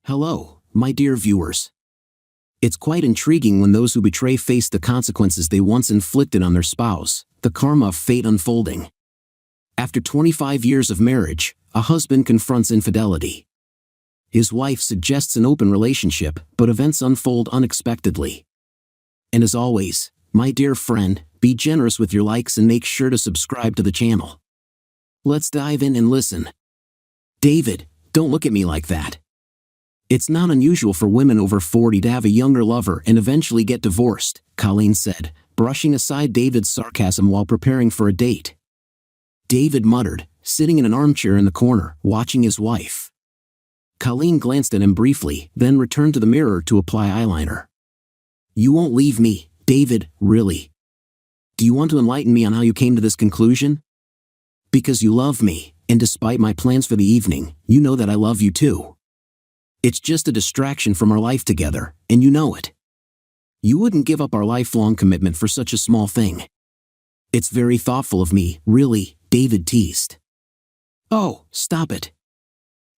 Hello, my dear viewers. It's quite intriguing when those who betray face the consequences they once inflicted on their spouse, the karma of fate unfolding. After 25 years of marriage, a husband confronts infidelity. His wife suggests an open relationship, but events unfold unexpectedly. And as always, my dear friend, be generous with your likes and make sure to subscribe to the channel. Let's dive in and listen. David, don't look at me like that. It's not unusual for women over 40 to have a younger lover and eventually get divorced, Colleen said, brushing aside David's sarcasm while preparing for a date. David muttered, sitting in an armchair in the corner, watching his wife. Colleen glanced at him briefly, then returned to the mirror to apply eyeliner. You won't leave me, David, really? Do you want to enlighten me on how you came to this conclusion? Because you love me, and despite my plans for the evening, you know that I love you too. It's just a distraction from our life together, and you know it. You wouldn't give up our lifelong commitment for such a small thing. It's very thoughtful of me, really, David teased. Oh, stop it.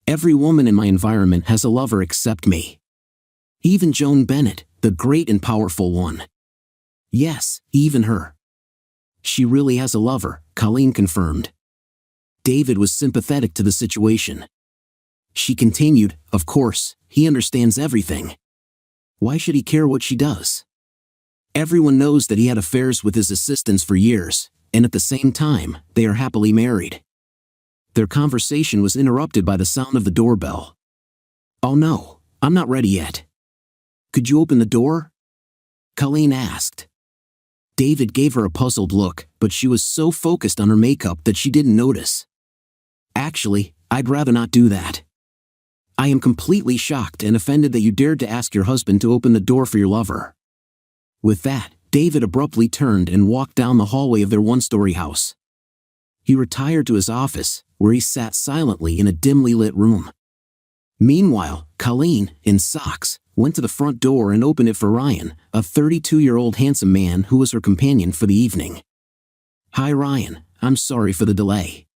Every woman in my environment has a lover except me. Even Joan Bennett, the great and powerful one. Yes, even her. She really has a lover, Colleen confirmed. David was sympathetic to the situation. She continued, of course, he understands everything. Why should he care what she does? Everyone knows that he had affairs with his assistants for years, and at the same time, they are happily married. Their conversation was interrupted by the sound of the doorbell. Oh no, I'm not ready yet. Could you open the door? Colleen asked. David gave her a puzzled look, but she was so focused on her makeup that she didn't notice. Actually, I'd rather not do that. I am completely shocked and offended that you dared to ask your husband to open the door for your lover. With that, David abruptly turned and walked down the hallway of their one-story house. He retired to his office, where he sat silently in a dimly lit room. Meanwhile, Colleen, in socks, went to the front door and opened it for Ryan, a 32-year-old handsome man who was her companion for the evening. Hi Ryan, I'm sorry for the delay.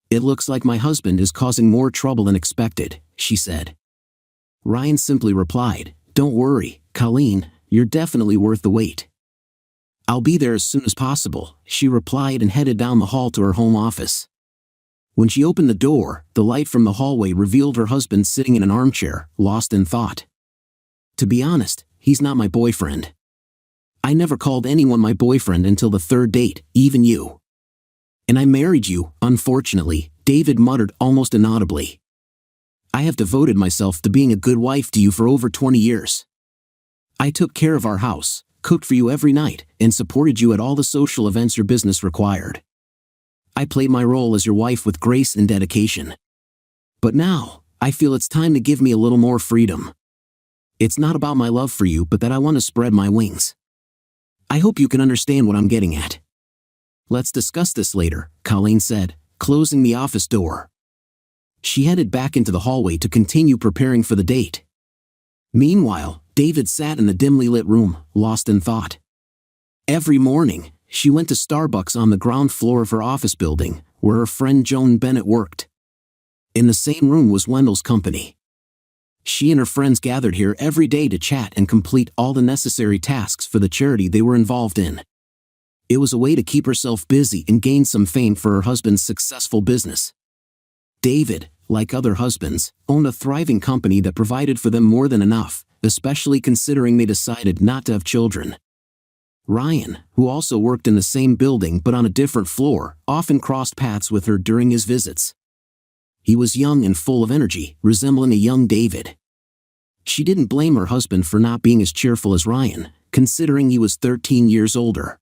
It looks like my husband is causing more trouble than expected, she said. Ryan simply replied, Don't worry, Colleen, you're definitely worth the wait. I'll be there as soon as possible, she replied and headed down the hall to her home office. When she opened the door, the light from the hallway revealed her husband sitting in an armchair, lost in thought. To be honest, he's not my boyfriend. I never called anyone my boyfriend until the third date, even you. And I married you, unfortunately, David muttered almost inaudibly. I have devoted myself to being a good wife to you for over 20 years. I took care of our house, cooked for you every night, and supported you at all the social events your business required. I played my role as your wife with grace and dedication. But now, I feel it's time to give me a little more freedom. It's not about my love for you, but that I want to spread my wings. I hope you can understand what I'm getting at. Let's discuss this later, Colleen said, closing the office door. She headed back into the hallway to continue preparing for the date. Meanwhile, David sat in the dimly lit room, lost in thought. Every morning, she went to Starbucks on the ground floor of her office building, where her friend Joan Bennett worked. In the same room was Wendell's company. She and her friends gathered here every day to chat and complete all the necessary tasks for the charity they were involved in. It was a way to keep herself busy and gain some fame for her husband's successful business. David, like other husbands, owned a thriving company that provided for them more than enough, especially considering they decided not to have children. Ryan, who also worked in the same building but on a different floor, often crossed paths with her during his visits. He was young and full of energy, resembling a young David. She didn't blame her husband for not being as cheerful as Ryan, considering he was 13 years older.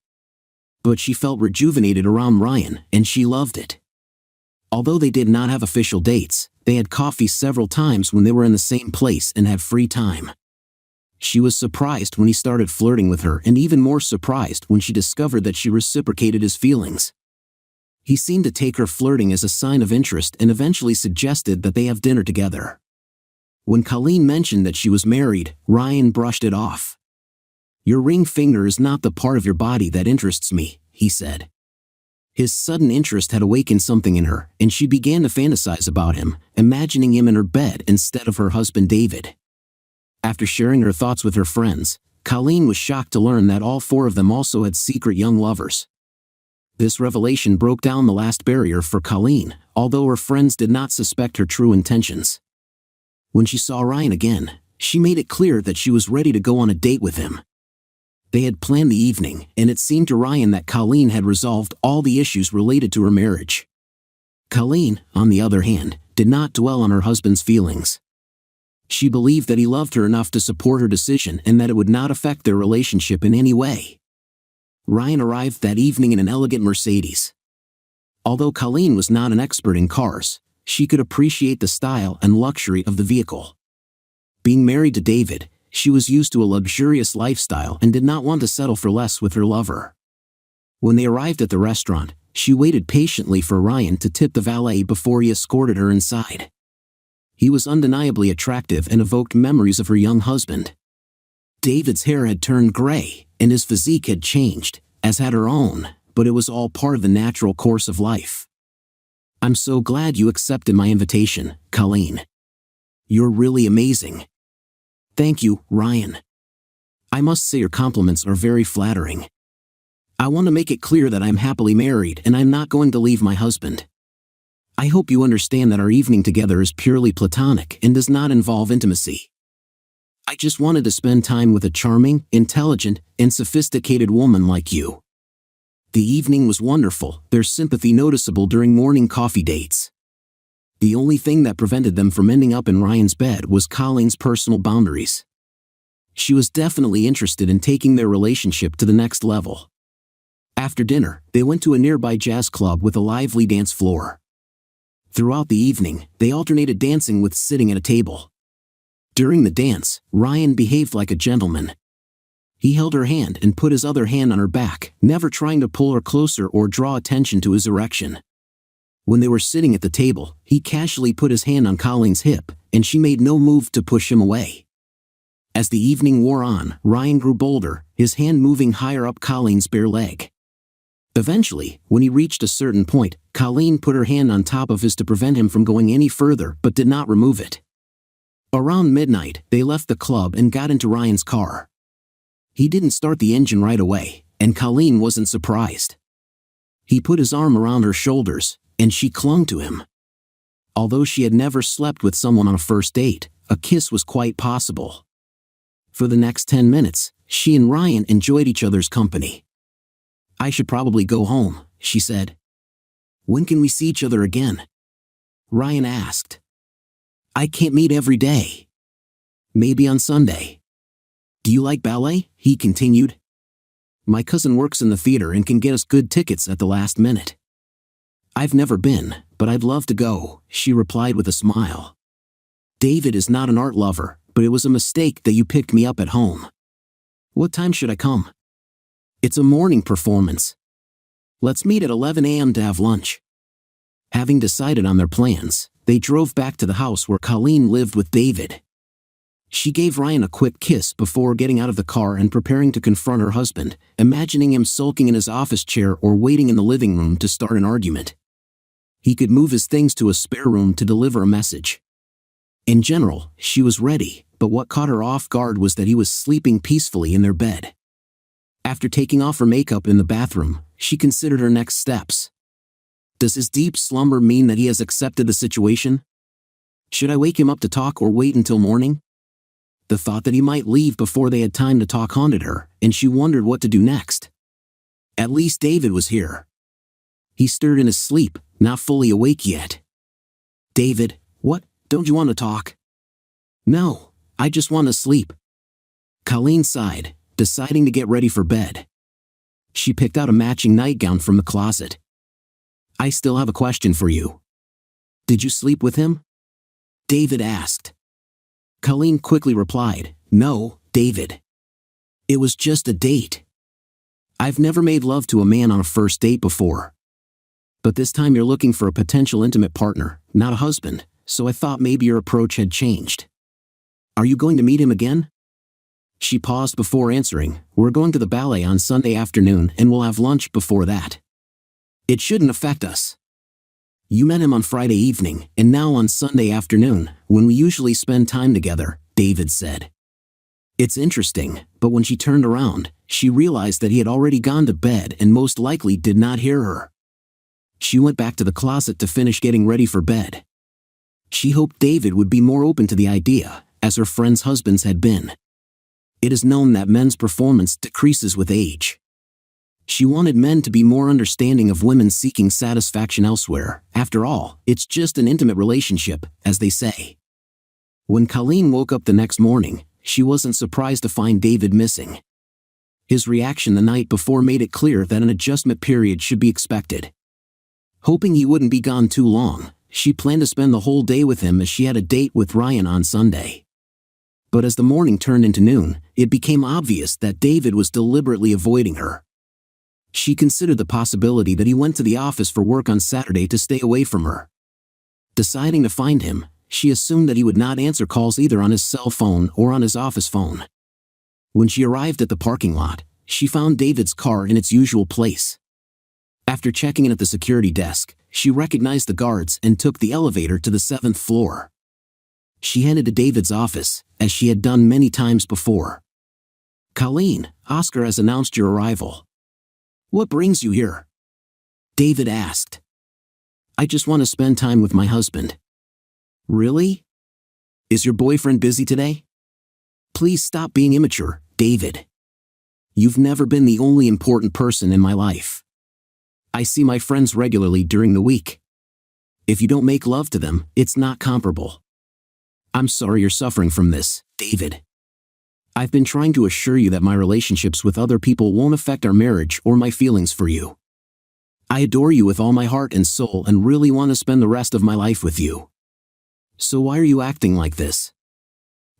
But she felt rejuvenated around Ryan, and she loved it. Although they did not have official dates, they had coffee several times when they were in the same place and had free time. She was surprised when he started flirting with her and even more surprised when she discovered that she reciprocated his feelings. He seemed to take her flirting as a sign of interest and eventually suggested that they have dinner together. When Colleen mentioned that she was married, Ryan brushed it off. Your ring finger is not the part of your body that interests me, he said. His sudden interest had awakened something in her, and she began to fantasize about him, imagining him in her bed instead of her husband David. After sharing her thoughts with her friends, Colleen was shocked to learn that all four of them also had secret young lovers. This revelation broke down the last barrier for Colleen, although her friends did not suspect her true intentions. When she saw Ryan again, she made it clear that she was ready to go on a date with him. They had planned the evening, and it seemed to Ryan that Colleen had resolved all the issues related to her marriage. Colleen, on the other hand, did not dwell on her husband's feelings. She believed that he loved her enough to support her decision and that it would not affect their relationship in any way. Ryan arrived that evening in an elegant Mercedes. Although Colleen was not an expert in cars, she could appreciate the style and luxury of the vehicle. Being married to David, she was used to a luxurious lifestyle and did not want to settle for less with her lover. When they arrived at the restaurant, she waited patiently for Ryan to tip the valet before he escorted her inside. He was undeniably attractive and evoked memories of her young husband. David's hair had turned gray, and his physique had changed, as had her own, but it was all part of the natural course of life. "I'm so glad you accepted my invitation, Colleen. You're really amazing." "Thank you, Ryan. I must say your compliments are very flattering. I want to make it clear that I'm happily married and I'm not going to leave my husband. I hope you understand that our evening together is purely platonic and does not involve intimacy. I just wanted to spend time with a charming, intelligent, and sophisticated woman like you." The evening was wonderful, their sympathy noticeable during morning coffee dates. The only thing that prevented them from ending up in Ryan's bed was Colleen's personal boundaries. She was definitely interested in taking their relationship to the next level. After dinner, they went to a nearby jazz club with a lively dance floor. Throughout the evening, they alternated dancing with sitting at a table. During the dance, Ryan behaved like a gentleman. He held her hand and put his other hand on her back, never trying to pull her closer or draw attention to his erection. When they were sitting at the table, he casually put his hand on Colleen's hip, and she made no move to push him away. As the evening wore on, Ryan grew bolder, his hand moving higher up Colleen's bare leg. Eventually, when he reached a certain point, Colleen put her hand on top of his to prevent him from going any further but did not remove it. Around midnight, they left the club and got into Ryan's car. He didn't start the engine right away, and Colleen wasn't surprised. He put his arm around her shoulders, and she clung to him. Although she had never slept with someone on a first date, a kiss was quite possible. For the next 10 minutes, she and Ryan enjoyed each other's company. "I should probably go home," she said. "When can we see each other again?" Ryan asked. "I can't meet every day. Maybe on Sunday." "Do you like ballet?" he continued. "My cousin works in the theater and can get us good tickets at the last minute." "I've never been, but I'd love to go," she replied with a smile. "David is not an art lover, but it was a mistake that you picked me up at home. What time should I come?" "It's a morning performance. Let's meet at 11 a.m. to have lunch." Having decided on their plans, they drove back to the house where Colleen lived with David. She gave Ryan a quick kiss before getting out of the car and preparing to confront her husband, imagining him sulking in his office chair or waiting in the living room to start an argument. He could move his things to a spare room to deliver a message. In general, she was ready, but what caught her off guard was that he was sleeping peacefully in their bed. After taking off her makeup in the bathroom, she considered her next steps. Does his deep slumber mean that he has accepted the situation? Should I wake him up to talk or wait until morning? The thought that he might leave before they had time to talk haunted her, and she wondered what to do next. At least David was here. He stirred in his sleep, not fully awake yet. "David, what, don't you want to talk?" "No, I just want to sleep." Colleen sighed, deciding to get ready for bed. She picked out a matching nightgown from the closet. "I still have a question for you. Did you sleep with him?" David asked. Colleen quickly replied, "No, David. It was just a date. I've never made love to a man on a first date before. But this time you're looking for a potential intimate partner, not a husband, so I thought maybe your approach had changed. Are you going to meet him again?" She paused before answering, "We're going to the ballet on Sunday afternoon and we'll have lunch before that." It shouldn't affect us. You met him on Friday evening, and now on Sunday afternoon, when we usually spend time together, David said. It's interesting, but when she turned around, she realized that he had already gone to bed and most likely did not hear her. She went back to the closet to finish getting ready for bed. She hoped David would be more open to the idea, as her friends' husbands had been. It is known that men's performance decreases with age. She wanted men to be more understanding of women seeking satisfaction elsewhere. After all, it's just an intimate relationship, as they say. When Colleen woke up the next morning, she wasn't surprised to find David missing. His reaction the night before made it clear that an adjustment period should be expected. Hoping he wouldn't be gone too long, she planned to spend the whole day with him as she had a date with Ryan on Sunday. But as the morning turned into noon, it became obvious that David was deliberately avoiding her. She considered the possibility that he went to the office for work on Saturday to stay away from her. Deciding to find him, she assumed that he would not answer calls either on his cell phone or on his office phone. When she arrived at the parking lot, she found David's car in its usual place. After checking in at the security desk, she recognized the guards and took the elevator to the 7th floor. She headed to David's office, as she had done many times before. Colleen, Oscar has announced your arrival. What brings you here? David asked. I just want to spend time with my husband. Really? Is your boyfriend busy today? Please stop being immature, David. You've never been the only important person in my life. I see my friends regularly during the week. If you don't make love to them, it's not comparable. I'm sorry you're suffering from this, David. I've been trying to assure you that my relationships with other people won't affect our marriage or my feelings for you. I adore you with all my heart and soul and really want to spend the rest of my life with you. So why are you acting like this?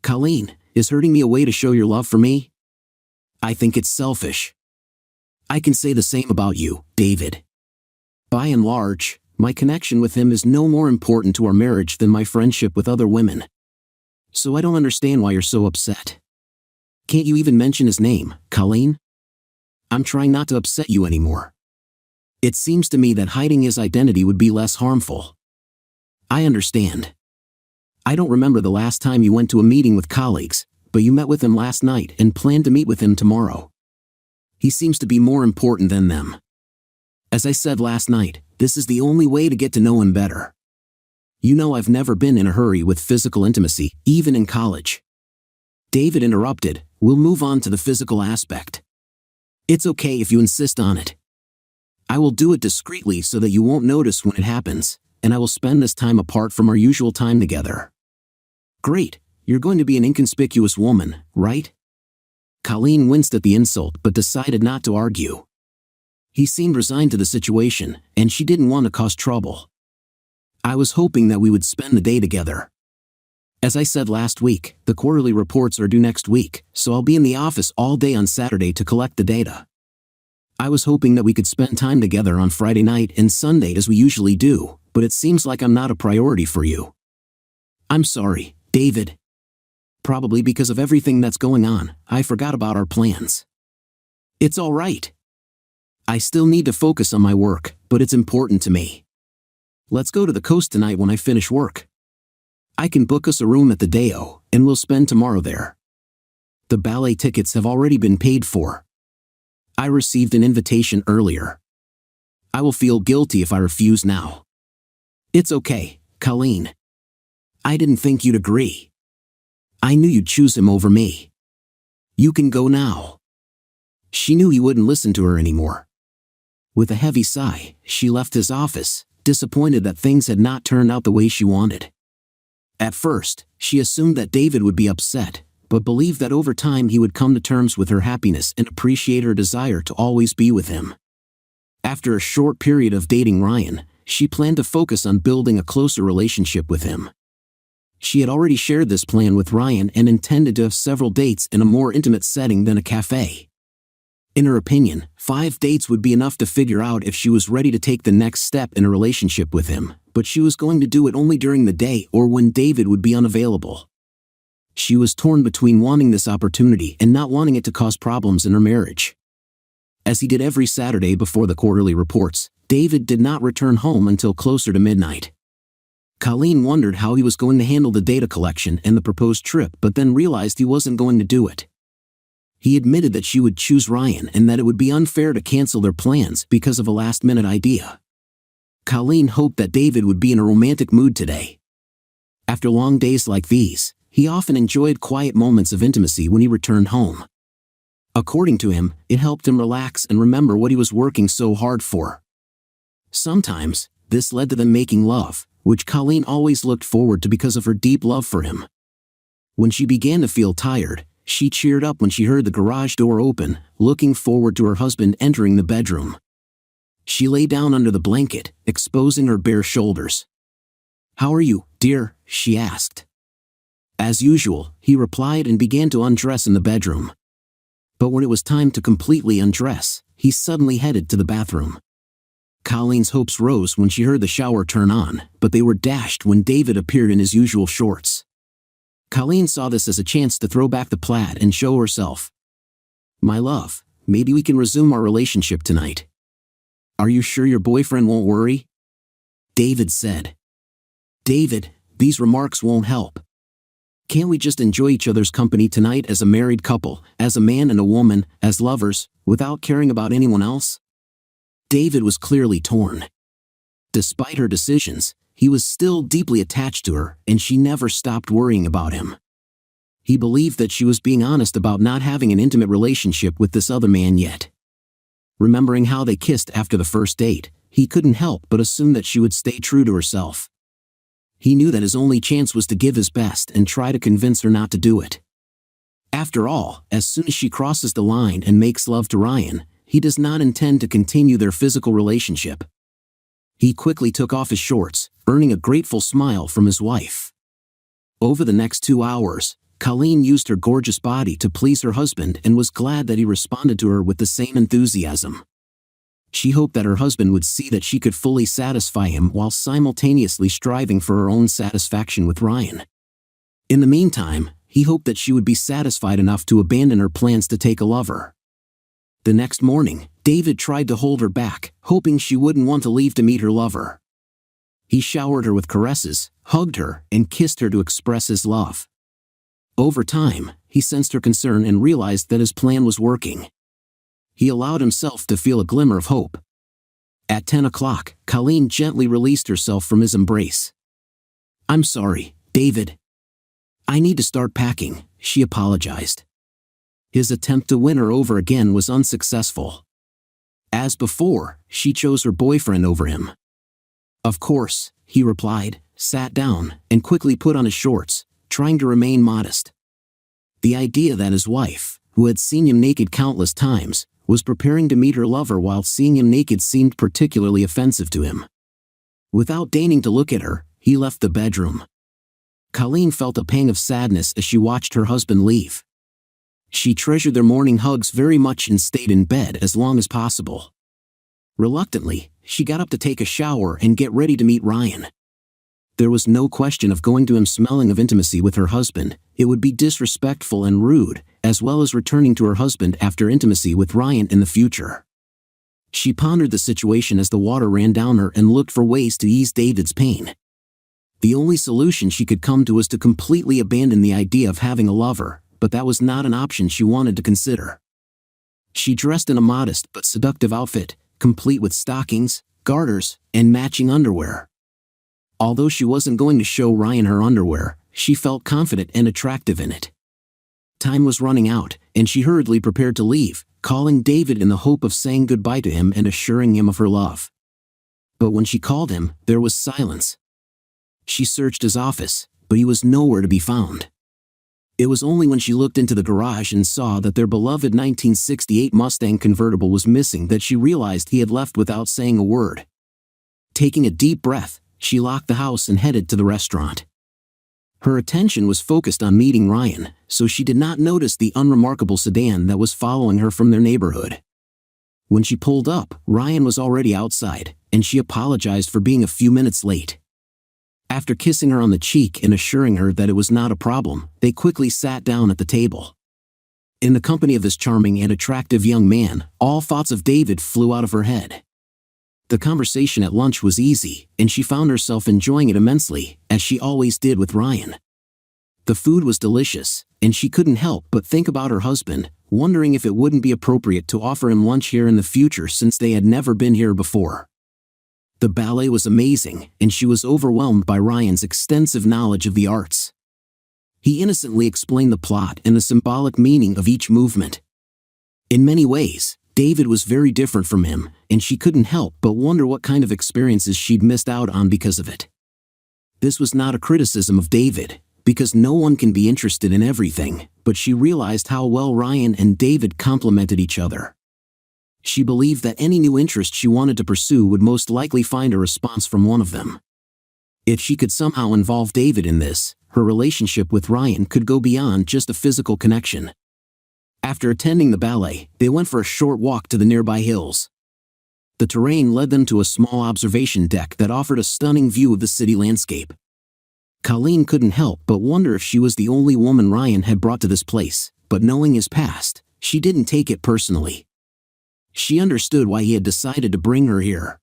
Colleen, is hurting me a way to show your love for me? I think it's selfish. I can say the same about you, David. By and large, my connection with him is no more important to our marriage than my friendship with other women. So I don't understand why you're so upset. Can't you even mention his name, Colleen? I'm trying not to upset you anymore. It seems to me that hiding his identity would be less harmful. I understand. I don't remember the last time you went to a meeting with colleagues, but you met with him last night and plan to meet with him tomorrow. He seems to be more important than them. As I said last night, this is the only way to get to know him better. You know I've never been in a hurry with physical intimacy, even in college. David interrupted, we'll move on to the physical aspect. It's okay if you insist on it. I will do it discreetly so that you won't notice when it happens, and I will spend this time apart from our usual time together. Great, you're going to be an inconspicuous woman, right? Colleen winced at the insult but decided not to argue. He seemed resigned to the situation, and she didn't want to cause trouble. I was hoping that we would spend the day together. As I said last week, the quarterly reports are due next week, so I'll be in the office all day on Saturday to collect the data. I was hoping that we could spend time together on Friday night and Sunday as we usually do, but it seems like I'm not a priority for you. I'm sorry, David. Probably because of everything that's going on, I forgot about our plans. It's all right. I still need to focus on my work, but it's important to me. Let's go to the coast tonight when I finish work. I can book us a room at the Deo, and we'll spend tomorrow there. The ballet tickets have already been paid for. I received an invitation earlier. I will feel guilty if I refuse now. It's okay, Colleen. I didn't think you'd agree. I knew you'd choose him over me. You can go now. She knew he wouldn't listen to her anymore. With a heavy sigh, she left his office, disappointed that things had not turned out the way she wanted. At first, she assumed that David would be upset, but believed that over time he would come to terms with her happiness and appreciate her desire to always be with him. After a short period of dating Ryan, she planned to focus on building a closer relationship with him. She had already shared this plan with Ryan and intended to have several dates in a more intimate setting than a cafe. In her opinion, 5 dates would be enough to figure out if she was ready to take the next step in a relationship with him, but she was going to do it only during the day or when David would be unavailable. She was torn between wanting this opportunity and not wanting it to cause problems in her marriage. As he did every Saturday before the quarterly reports, David did not return home until closer to midnight. Colleen wondered how he was going to handle the data collection and the proposed trip, but then realized he wasn't going to do it. He admitted that she would choose Ryan and that it would be unfair to cancel their plans because of a last-minute idea. Colleen hoped that David would be in a romantic mood today. After long days like these, he often enjoyed quiet moments of intimacy when he returned home. According to him, it helped him relax and remember what he was working so hard for. Sometimes, this led to them making love, which Colleen always looked forward to because of her deep love for him. When she began to feel tired, she cheered up when she heard the garage door open, looking forward to her husband entering the bedroom. She lay down under the blanket, exposing her bare shoulders. "How are you, dear?" she asked. As usual, he replied and began to undress in the bedroom. But when it was time to completely undress, he suddenly headed to the bathroom. Colleen's hopes rose when she heard the shower turn on, but they were dashed when David appeared in his usual shorts. Colleen saw this as a chance to throw back the plaid and show herself. "My love, maybe we can resume our relationship tonight. Are you sure your boyfriend won't worry?" David said. "David, these remarks won't help. Can't we just enjoy each other's company tonight as a married couple, as a man and a woman, as lovers, without caring about anyone else?" David was clearly torn. Despite her decisions, he was still deeply attached to her, and she never stopped worrying about him. He believed that she was being honest about not having an intimate relationship with this other man yet. Remembering how they kissed after the first date, he couldn't help but assume that she would stay true to herself. He knew that his only chance was to give his best and try to convince her not to do it. After all, as soon as she crosses the line and makes love to Ryan, he does not intend to continue their physical relationship. He quickly took off his shorts, earning a grateful smile from his wife. Over the next 2 hours, Colleen used her gorgeous body to please her husband and was glad that he responded to her with the same enthusiasm. She hoped that her husband would see that she could fully satisfy him while simultaneously striving for her own satisfaction with Ryan. In the meantime, he hoped that she would be satisfied enough to abandon her plans to take a lover. The next morning, David tried to hold her back, hoping she wouldn't want to leave to meet her lover. He showered her with caresses, hugged her, and kissed her to express his love. Over time, he sensed her concern and realized that his plan was working. He allowed himself to feel a glimmer of hope. At 10 o'clock, Colleen gently released herself from his embrace. "I'm sorry, David. I need to start packing," she apologized. His attempt to win her over again was unsuccessful. As before, she chose her boyfriend over him. "Of course," he replied, sat down, and quickly put on his shorts, trying to remain modest. The idea that his wife, who had seen him naked countless times, was preparing to meet her lover while seeing him naked seemed particularly offensive to him. Without deigning to look at her, he left the bedroom. Colleen felt a pang of sadness as she watched her husband leave. She treasured their morning hugs very much and stayed in bed as long as possible. Reluctantly, she got up to take a shower and get ready to meet Ryan. There was no question of going to him smelling of intimacy with her husband. It would be disrespectful and rude, as well as returning to her husband after intimacy with Ryan in the future. She pondered the situation as the water ran down her and looked for ways to ease David's pain. The only solution she could come to was to completely abandon the idea of having a lover, but that was not an option she wanted to consider. She dressed in a modest but seductive outfit, complete with stockings, garters, and matching underwear. Although she wasn't going to show Ryan her underwear, she felt confident and attractive in it. Time was running out, and she hurriedly prepared to leave, calling David in the hope of saying goodbye to him and assuring him of her love. But when she called him, there was silence. She searched his office, but he was nowhere to be found. It was only when she looked into the garage and saw that their beloved 1968 Mustang convertible was missing that she realized he had left without saying a word. Taking a deep breath, she locked the house and headed to the restaurant. Her attention was focused on meeting Ryan, so she did not notice the unremarkable sedan that was following her from their neighborhood. When she pulled up, Ryan was already outside, and she apologized for being a few minutes late. After kissing her on the cheek and assuring her that it was not a problem, they quickly sat down at the table. In the company of this charming and attractive young man, all thoughts of David flew out of her head. The conversation at lunch was easy, and she found herself enjoying it immensely, as she always did with Ryan. The food was delicious, and she couldn't help but think about her husband, wondering if it wouldn't be appropriate to offer him lunch here in the future since they had never been here before. The ballet was amazing, and she was overwhelmed by Ryan's extensive knowledge of the arts. He innocently explained the plot and the symbolic meaning of each movement. In many ways, David was very different from him, and she couldn't help but wonder what kind of experiences she'd missed out on because of it. This was not a criticism of David, because no one can be interested in everything, but she realized how well Ryan and David complemented each other. She believed that any new interest she wanted to pursue would most likely find a response from one of them. If she could somehow involve David in this, her relationship with Ryan could go beyond just a physical connection. After attending the ballet, they went for a short walk to the nearby hills. The terrain led them to a small observation deck that offered a stunning view of the city landscape. Colleen couldn't help but wonder if she was the only woman Ryan had brought to this place, but knowing his past, she didn't take it personally. She understood why he had decided to bring her here.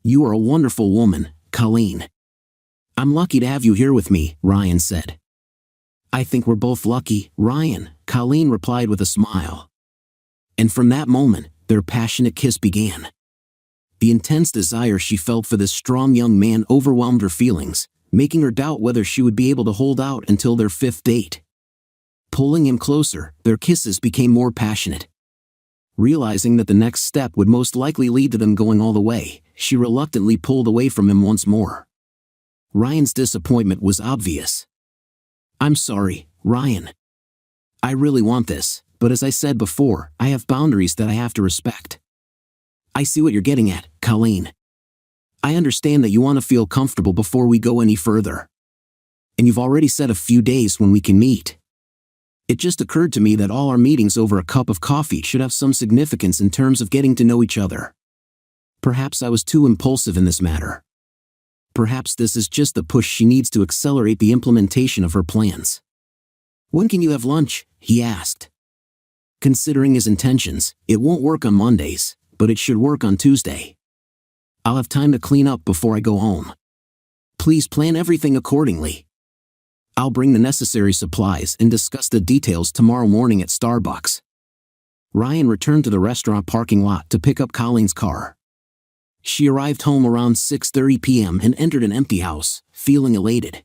"You are a wonderful woman, Colleen. I'm lucky to have you here with me," Ryan said. "I think we're both lucky, Ryan," Colleen replied with a smile. And from that moment, their passionate kiss began. The intense desire she felt for this strong young man overwhelmed her feelings, making her doubt whether she would be able to hold out until their fifth date. Pulling him closer, their kisses became more passionate. Realizing that the next step would most likely lead to them going all the way, she reluctantly pulled away from him once more. Ryan's disappointment was obvious. "I'm sorry, Ryan. I really want this, but as I said before, I have boundaries that I have to respect." "I see what you're getting at, Colleen. I understand that you want to feel comfortable before we go any further. And you've already set a few days when we can meet. It just occurred to me that all our meetings over a cup of coffee should have some significance in terms of getting to know each other. Perhaps I was too impulsive in this matter. Perhaps this is just the push she needs to accelerate the implementation of her plans." "When can you have lunch?" he asked. Considering his intentions, it won't work on Mondays, but it should work on Tuesday. "I'll have time to clean up before I go home. Please plan everything accordingly. I'll bring the necessary supplies and discuss the details tomorrow morning at Starbucks." Ryan returned to the restaurant parking lot to pick up Colleen's car. She arrived home around 6:30 p.m. and entered an empty house, feeling elated.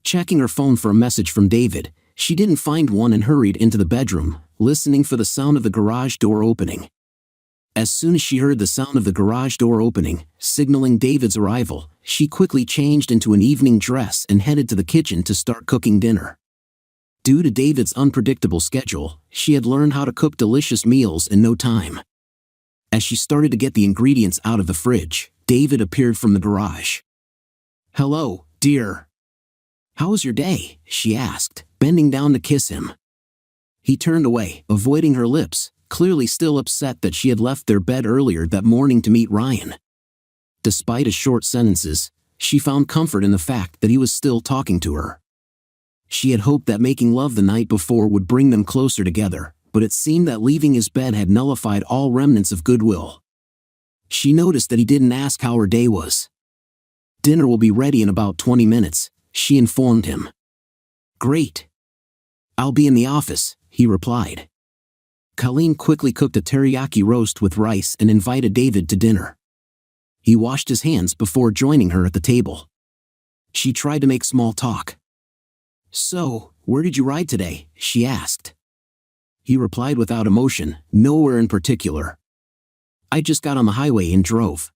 Checking her phone for a message from David, she didn't find one and hurried into the bedroom, listening for the sound of the garage door opening. As soon as she heard the sound of the garage door opening, signaling David's arrival, she quickly changed into an evening dress and headed to the kitchen to start cooking dinner. Due to David's unpredictable schedule, she had learned how to cook delicious meals in no time. As she started to get the ingredients out of the fridge, David appeared from the garage. "Hello, dear. How was your day?" she asked, bending down to kiss him. He turned away, avoiding her lips, clearly still upset that she had left their bed earlier that morning to meet Ryan. Despite his short sentences, she found comfort in the fact that he was still talking to her. She had hoped that making love the night before would bring them closer together, but it seemed that leaving his bed had nullified all remnants of goodwill. She noticed that he didn't ask how her day was. "Dinner will be ready in about 20 minutes, she informed him. "Great. I'll be in the office," he replied. Colleen quickly cooked a teriyaki roast with rice and invited David to dinner. He washed his hands before joining her at the table. She tried to make small talk. "So, where did you ride today?" she asked. He replied without emotion, "Nowhere in particular. I just got on the highway and drove."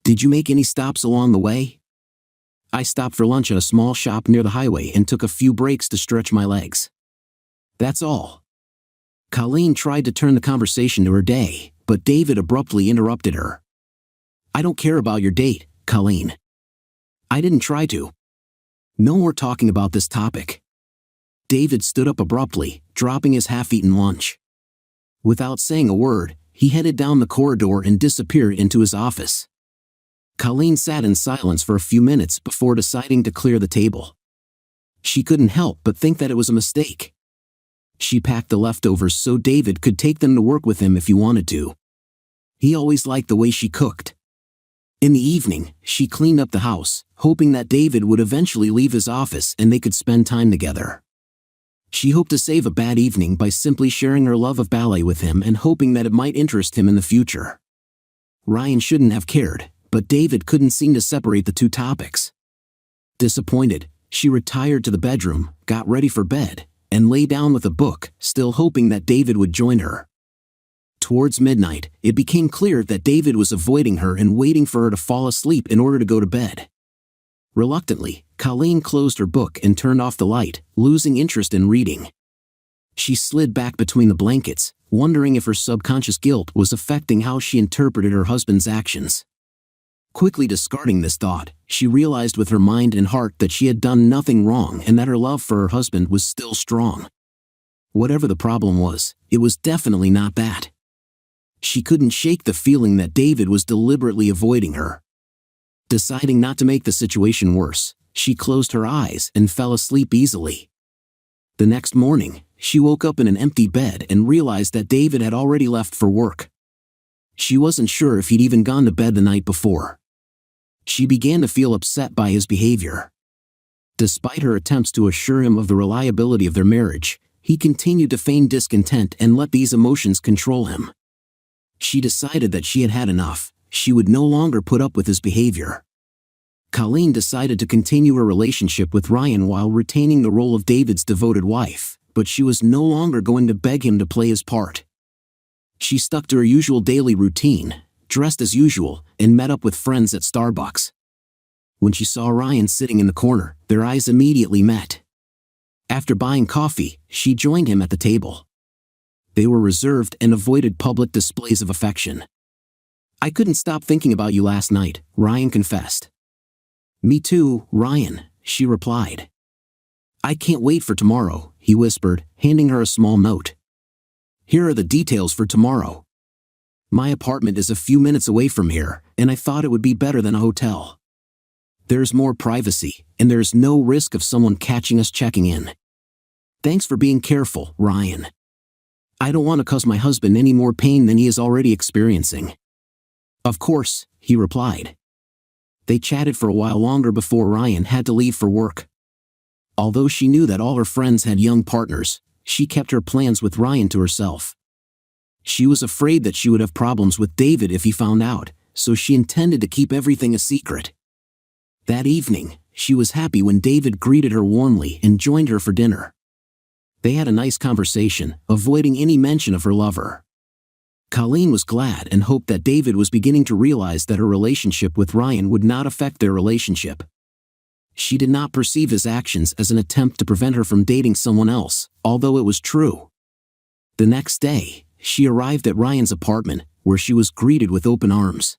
"Did you make any stops along the way?" "I stopped for lunch at a small shop near the highway and took a few breaks to stretch my legs. That's all." Colleen tried to turn the conversation to her day, but David abruptly interrupted her. "I don't care about your date, Colleen. I didn't try to. No more talking about this topic." David stood up abruptly, dropping his half-eaten lunch. Without saying a word, he headed down the corridor and disappeared into his office. Colleen sat in silence for a few minutes before deciding to clear the table. She couldn't help but think that it was a mistake. She packed the leftovers so David could take them to work with him if he wanted to. He always liked the way she cooked. In the evening, she cleaned up the house, hoping that David would eventually leave his office and they could spend time together. She hoped to save a bad evening by simply sharing her love of ballet with him and hoping that it might interest him in the future. Ryan shouldn't have cared, but David couldn't seem to separate the two topics. Disappointed, she retired to the bedroom, got ready for bed, and lay down with a book, still hoping that David would join her. Towards midnight, it became clear that David was avoiding her and waiting for her to fall asleep in order to go to bed. Reluctantly, Colleen closed her book and turned off the light, losing interest in reading. She slid back between the blankets, wondering if her subconscious guilt was affecting how she interpreted her husband's actions. Quickly discarding this thought, she realized with her mind and heart that she had done nothing wrong and that her love for her husband was still strong. Whatever the problem was, it was definitely not that. She couldn't shake the feeling that David was deliberately avoiding her. Deciding not to make the situation worse, she closed her eyes and fell asleep easily. The next morning, she woke up in an empty bed and realized that David had already left for work. She wasn't sure if he'd even gone to bed the night before. She began to feel upset by his behavior. Despite her attempts to assure him of the reliability of their marriage, he continued to feign discontent and let these emotions control him. She decided that she had had enough. She would no longer put up with his behavior. Colleen decided to continue her relationship with Ryan while retaining the role of David's devoted wife, but she was no longer going to beg him to play his part. She stuck to her usual daily routine, dressed as usual, and met up with friends at Starbucks. When she saw Ryan sitting in the corner, their eyes immediately met. After buying coffee, she joined him at the table. They were reserved and avoided public displays of affection. "I couldn't stop thinking about you last night," Ryan confessed. "Me too, Ryan," she replied. "I can't wait for tomorrow," he whispered, handing her a small note. "Here are the details for tomorrow. My apartment is a few minutes away from here, and I thought it would be better than a hotel. There's more privacy, and there's no risk of someone catching us checking in. Thanks for being careful, Ryan. I don't want to cause my husband any more pain than he is already experiencing." "Of course," he replied. They chatted for a while longer before Ryan had to leave for work. Although she knew that all her friends had young partners, she kept her plans with Ryan to herself. She was afraid that she would have problems with David if he found out, so she intended to keep everything a secret. That evening, she was happy when David greeted her warmly and joined her for dinner. They had a nice conversation, avoiding any mention of her lover. Colleen was glad and hoped that David was beginning to realize that her relationship with Ryan would not affect their relationship. She did not perceive his actions as an attempt to prevent her from dating someone else, although it was true. The next day, she arrived at Ryan's apartment, where she was greeted with open arms.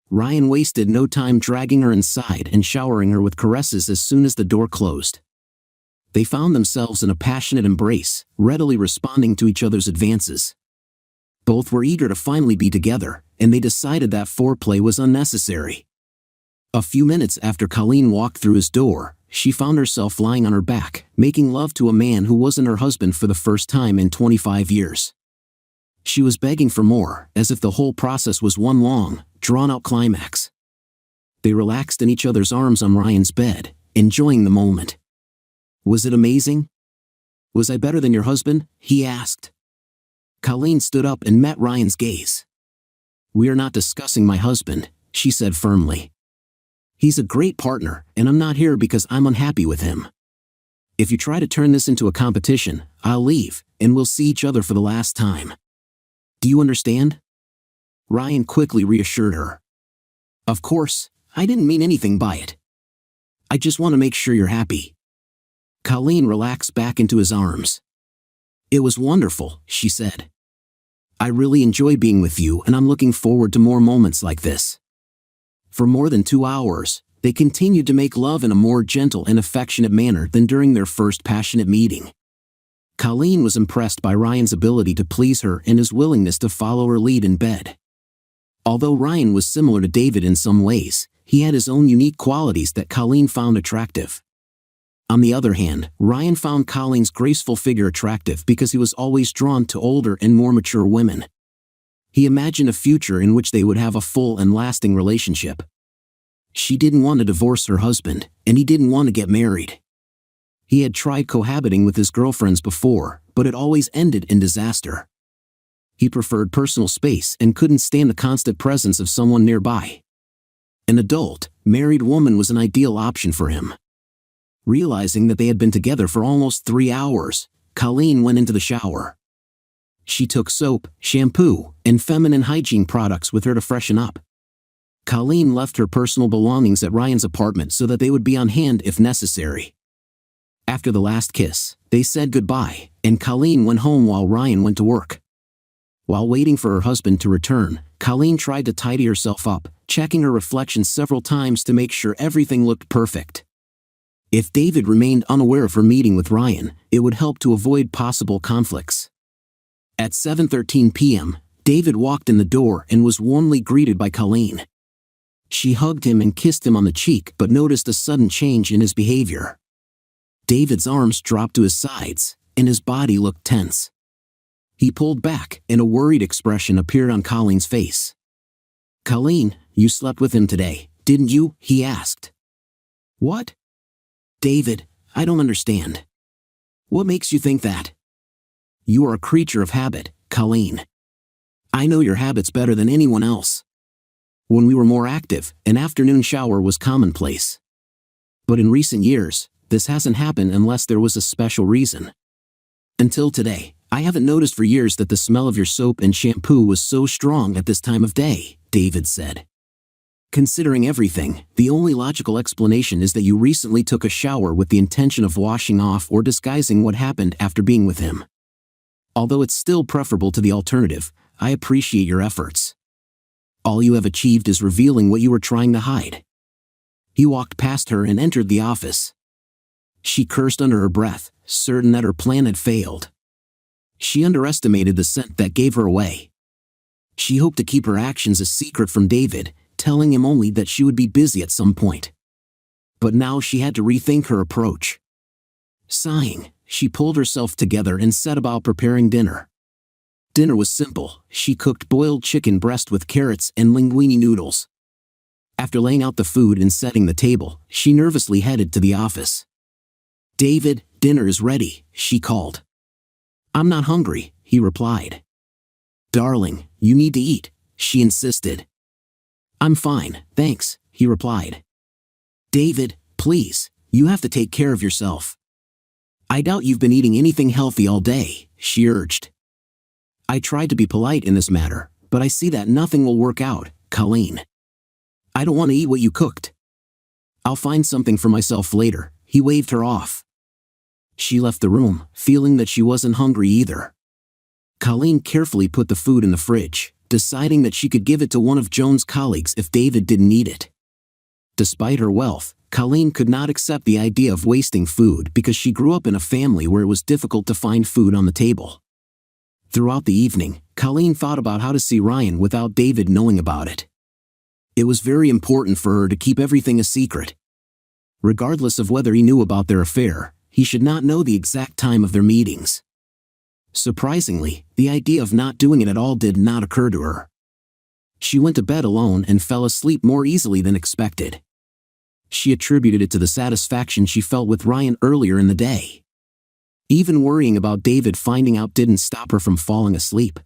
Ryan wasted no time dragging her inside and showering her with caresses as soon as the door closed. They found themselves in a passionate embrace, readily responding to each other's advances. Both were eager to finally be together, and they decided that foreplay was unnecessary. A few minutes after Colleen walked through his door, she found herself lying on her back, making love to a man who wasn't her husband for the first time in 25 years. She was begging for more, as if the whole process was one long, drawn-out climax. They relaxed in each other's arms on Ryan's bed, enjoying the moment. "Was it amazing? Was I better than your husband?" he asked. Colleen stood up and met Ryan's gaze. "We are not discussing my husband," she said firmly. "He's a great partner, and I'm not here because I'm unhappy with him. If you try to turn this into a competition, I'll leave, and we'll see each other for the last time. Do you understand?" Ryan quickly reassured her. "Of course, I didn't mean anything by it. I just want to make sure you're happy." Colleen relaxed back into his arms. "It was wonderful," she said. "I really enjoy being with you, and I'm looking forward to more moments like this." For more than 2 hours, they continued to make love in a more gentle and affectionate manner than during their first passionate meeting. Colleen was impressed by Ryan's ability to please her and his willingness to follow her lead in bed. Although Ryan was similar to David in some ways, he had his own unique qualities that Colleen found attractive. On the other hand, Ryan found Colleen's graceful figure attractive because he was always drawn to older and more mature women. He imagined a future in which they would have a full and lasting relationship. She didn't want to divorce her husband, and he didn't want to get married. He had tried cohabiting with his girlfriends before, but it always ended in disaster. He preferred personal space and couldn't stand the constant presence of someone nearby. An adult, married woman was an ideal option for him. Realizing that they had been together for almost 3 hours, Colleen went into the shower. She took soap, shampoo, and feminine hygiene products with her to freshen up. Colleen left her personal belongings at Ryan's apartment so that they would be on hand if necessary. After the last kiss, they said goodbye, and Colleen went home while Ryan went to work. While waiting for her husband to return, Colleen tried to tidy herself up, checking her reflection several times to make sure everything looked perfect. If David remained unaware of her meeting with Ryan, it would help to avoid possible conflicts. At 7:13 p.m., David walked in the door and was warmly greeted by Colleen. She hugged him and kissed him on the cheek but noticed a sudden change in his behavior. David's arms dropped to his sides, and his body looked tense. He pulled back, and a worried expression appeared on Colleen's face. "Colleen, you slept with him today, didn't you?" he asked. "What?" "David, I don't understand. What makes you think that?" "You are a creature of habit, Colleen. I know your habits better than anyone else. When we were more active, an afternoon shower was commonplace. But in recent years, this hasn't happened unless there was a special reason. Until today, I haven't noticed for years that the smell of your soap and shampoo was so strong at this time of day," David said. "Considering everything, the only logical explanation is that you recently took a shower with the intention of washing off or disguising what happened after being with him. Although it's still preferable to the alternative, I appreciate your efforts. All you have achieved is revealing what you were trying to hide." He walked past her and entered the office. She cursed under her breath, certain that her plan had failed. She underestimated the scent that gave her away. She hoped to keep her actions a secret from David, telling him only that she would be busy at some point. But now she had to rethink her approach. Sighing, she pulled herself together and set about preparing dinner. Dinner was simple. She cooked boiled chicken breast with carrots and linguine noodles. After laying out the food and setting the table, she nervously headed to the office. "David, dinner is ready," she called. "I'm not hungry," he replied. "Darling, you need to eat," she insisted. "I'm fine, thanks," he replied. "David, please, you have to take care of yourself. I doubt you've been eating anything healthy all day," she urged. "I tried to be polite in this matter, but I see that nothing will work out, Colleen. I don't want to eat what you cooked. I'll find something for myself later," he waved her off. She left the room, feeling that she wasn't hungry either. Colleen carefully put the food in the fridge, deciding that she could give it to one of Joan's colleagues if David didn't eat it. Despite her wealth, Colleen could not accept the idea of wasting food because she grew up in a family where it was difficult to find food on the table. Throughout the evening, Colleen thought about how to see Ryan without David knowing about it. It was very important for her to keep everything a secret. Regardless of whether he knew about their affair, he should not know the exact time of their meetings. Surprisingly, the idea of not doing it at all did not occur to her. She went to bed alone and fell asleep more easily than expected. She attributed it to the satisfaction she felt with Ryan earlier in the day. Even worrying about David finding out didn't stop her from falling asleep.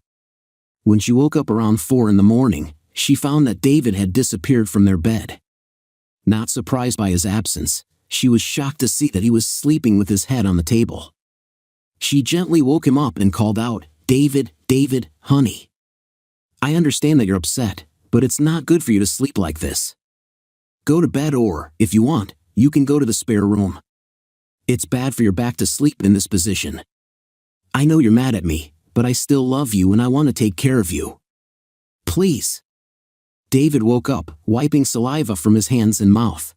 When she woke up around 4 in the morning, she found that David had disappeared from their bed. Not surprised by his absence, she was shocked to see that he was sleeping with his head on the table. She gently woke him up and called out, "David, David, honey. I understand that you're upset, but it's not good for you to sleep like this. Go to bed or, if you want, you can go to the spare room. It's bad for your back to sleep in this position. I know you're mad at me, but I still love you and I want to take care of you. Please." David woke up, wiping saliva from his hands and mouth.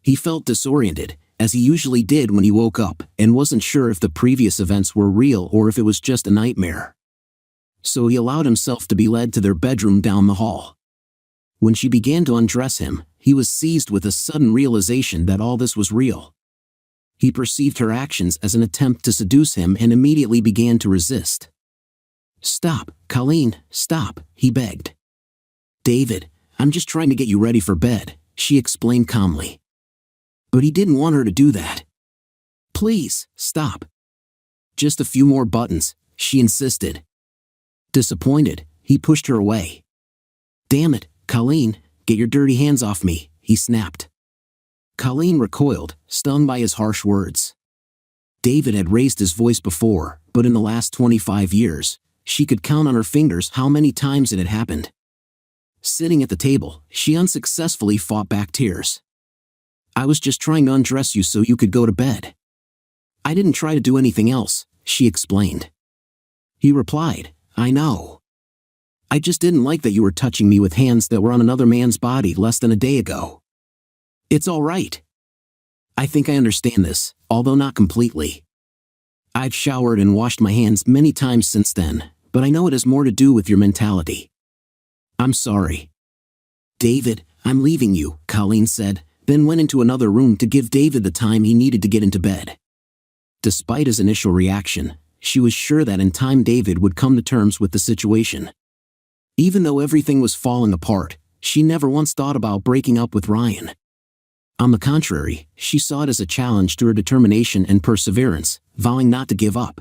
He felt disoriented, as he usually did when he woke up, and wasn't sure if the previous events were real or if it was just a nightmare. So he allowed himself to be led to their bedroom down the hall. When she began to undress him, he was seized with a sudden realization that all this was real. He perceived her actions as an attempt to seduce him and immediately began to resist. "Stop, Colleen, stop," he begged. "David, I'm just trying to get you ready for bed," she explained calmly. But he didn't want her to do that. "Please, stop. Just a few more buttons," she insisted. Disappointed, he pushed her away. "Damn it, Colleen, get your dirty hands off me," he snapped. Colleen recoiled, stung by his harsh words. David had raised his voice before, but in the last 25 years, she could count on her fingers how many times it had happened. Sitting at the table, she unsuccessfully fought back tears. "I was just trying to undress you so you could go to bed. I didn't try to do anything else," she explained. He replied, "I know. I just didn't like that you were touching me with hands that were on another man's body less than a day ago. It's all right. I think I understand this, although not completely. I've showered and washed my hands many times since then, but I know it has more to do with your mentality. I'm sorry." "David, I'm leaving you," Colleen said, then went into another room to give David the time he needed to get into bed. Despite his initial reaction, she was sure that in time David would come to terms with the situation. Even though everything was falling apart, she never once thought about breaking up with Ryan. On the contrary, she saw it as a challenge to her determination and perseverance, vowing not to give up.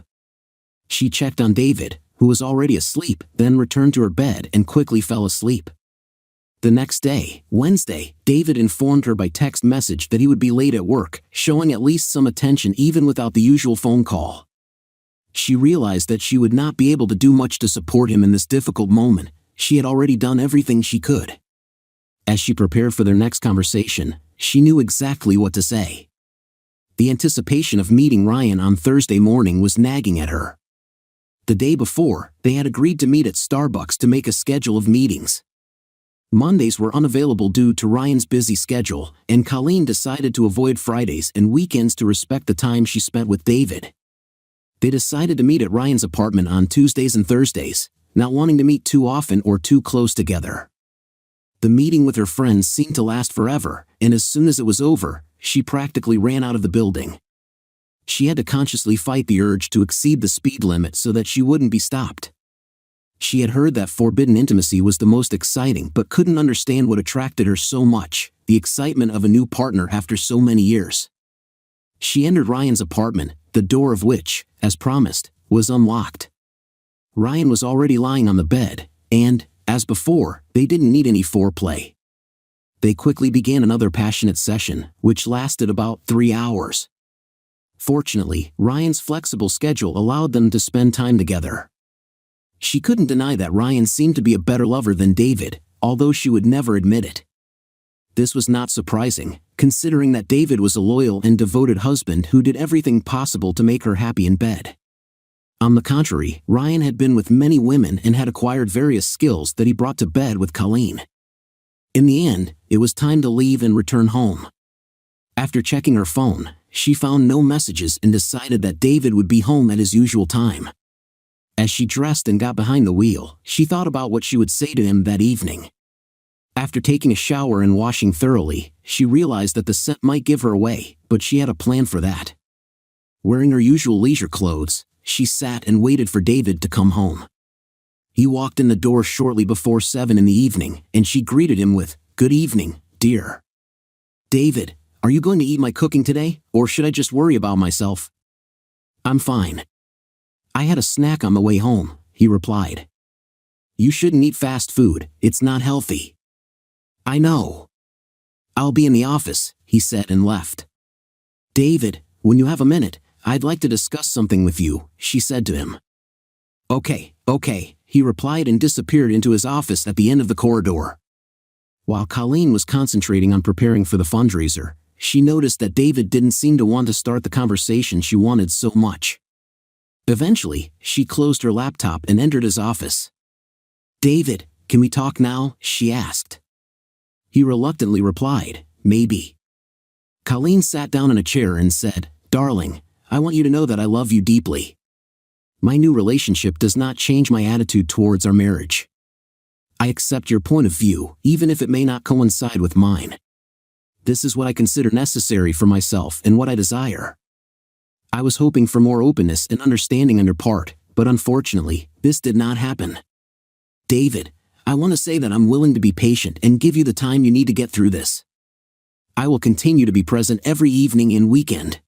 She checked on David, who was already asleep, then returned to her bed and quickly fell asleep. The next day, Wednesday, David informed her by text message that he would be late at work, showing at least some attention even without the usual phone call. She realized that she would not be able to do much to support him in this difficult moment. She had already done everything she could. As she prepared for their next conversation, she knew exactly what to say. The anticipation of meeting Ryan on Thursday morning was nagging at her. The day before, they had agreed to meet at Starbucks to make a schedule of meetings. Mondays were unavailable due to Ryan's busy schedule, and Colleen decided to avoid Fridays and weekends to respect the time she spent with David. They decided to meet at Ryan's apartment on Tuesdays and Thursdays, not wanting to meet too often or too close together. The meeting with her friends seemed to last forever, and as soon as it was over, she practically ran out of the building. She had to consciously fight the urge to exceed the speed limit so that she wouldn't be stopped. She had heard that forbidden intimacy was the most exciting but couldn't understand what attracted her so much, the excitement of a new partner after so many years. She entered Ryan's apartment, the door of which, as promised, was unlocked. Ryan was already lying on the bed, and, as before, they didn't need any foreplay. They quickly began another passionate session, which lasted about 3 hours. Fortunately, Ryan's flexible schedule allowed them to spend time together. She couldn't deny that Ryan seemed to be a better lover than David, although she would never admit it. This was not surprising, considering that David was a loyal and devoted husband who did everything possible to make her happy in bed. On the contrary, Ryan had been with many women and had acquired various skills that he brought to bed with Colleen. In the end, it was time to leave and return home. After checking her phone, she found no messages and decided that David would be home at his usual time. As she dressed and got behind the wheel, she thought about what she would say to him that evening. After taking a shower and washing thoroughly, she realized that the scent might give her away, but she had a plan for that. Wearing her usual leisure clothes, she sat and waited for David to come home. He walked in the door shortly before 7 in the evening, and she greeted him with, "Good evening, dear." "David, are you going to eat my cooking today, or should I just worry about myself?" "I'm fine. I had a snack on the way home," he replied. "You shouldn't eat fast food, it's not healthy." "I know. I'll be in the office," he said and left. "David, when you have a minute, I'd like to discuss something with you," she said to him. Okay, he replied and disappeared into his office at the end of the corridor. While Colleen was concentrating on preparing for the fundraiser, she noticed that David didn't seem to want to start the conversation she wanted so much. Eventually, she closed her laptop and entered his office. "David, can we talk now?" she asked. He reluctantly replied, "Maybe." Colleen sat down in a chair and said, "Darling, I want you to know that I love you deeply. My new relationship does not change my attitude towards our marriage. I accept your point of view, even if it may not coincide with mine. This is what I consider necessary for myself and what I desire. I was hoping for more openness and understanding on your part, but unfortunately, This did not happen. David, I want to say that I'm willing to be patient and give you the time you need to get through this. I will continue to be present every evening and weekend.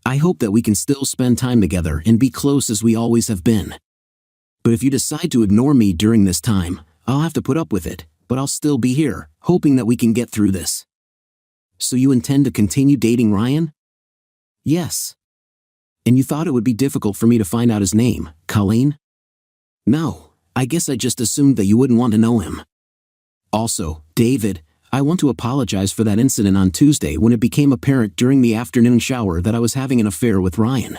I hope that we can still spend time together and be close as we always have been. But if you decide to ignore me during this time, I'll have to put up with it, but I'll still be here, hoping that we can get through this. So you intend to continue dating Ryan? Yes. And you thought it would be difficult for me to find out his name, Colleen? No, I guess I just assumed that you wouldn't want to know him. Also, David, I want to apologize for that incident on Tuesday when it became apparent during the afternoon shower that I was having an affair with Ryan.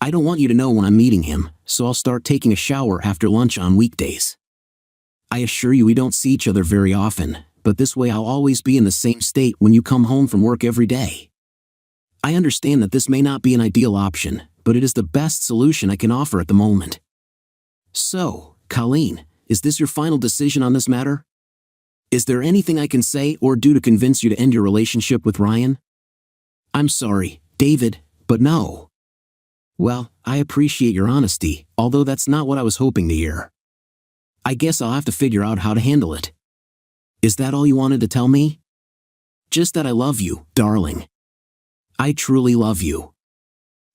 I don't want you to know when I'm meeting him, so I'll start taking a shower after lunch on weekdays. I assure you we don't see each other very often, but this way I'll always be in the same state when you come home from work every day. I understand that this may not be an ideal option, but it is the best solution I can offer at the moment. So, Colleen, is this your final decision on this matter? Is there anything I can say or do to convince you to end your relationship with Ryan? I'm sorry, David, but no. Well, I appreciate your honesty, although that's not what I was hoping to hear. I guess I'll have to figure out how to handle it. Is that all you wanted to tell me? Just that I love you, darling. I truly love you.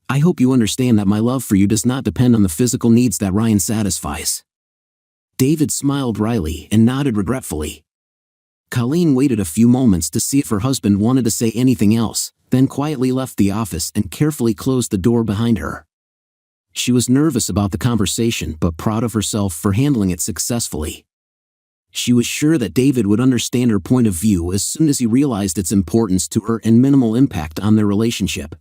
I hope you understand that my love for you does not depend on the physical needs that Ryan satisfies. David smiled wryly and nodded regretfully. Colleen waited a few moments to see if her husband wanted to say anything else, then quietly left the office and carefully closed the door behind her. She was nervous about the conversation but proud of herself for handling it successfully. She was sure that David would understand her point of view as soon as he realized its importance to her and minimal impact on their relationship.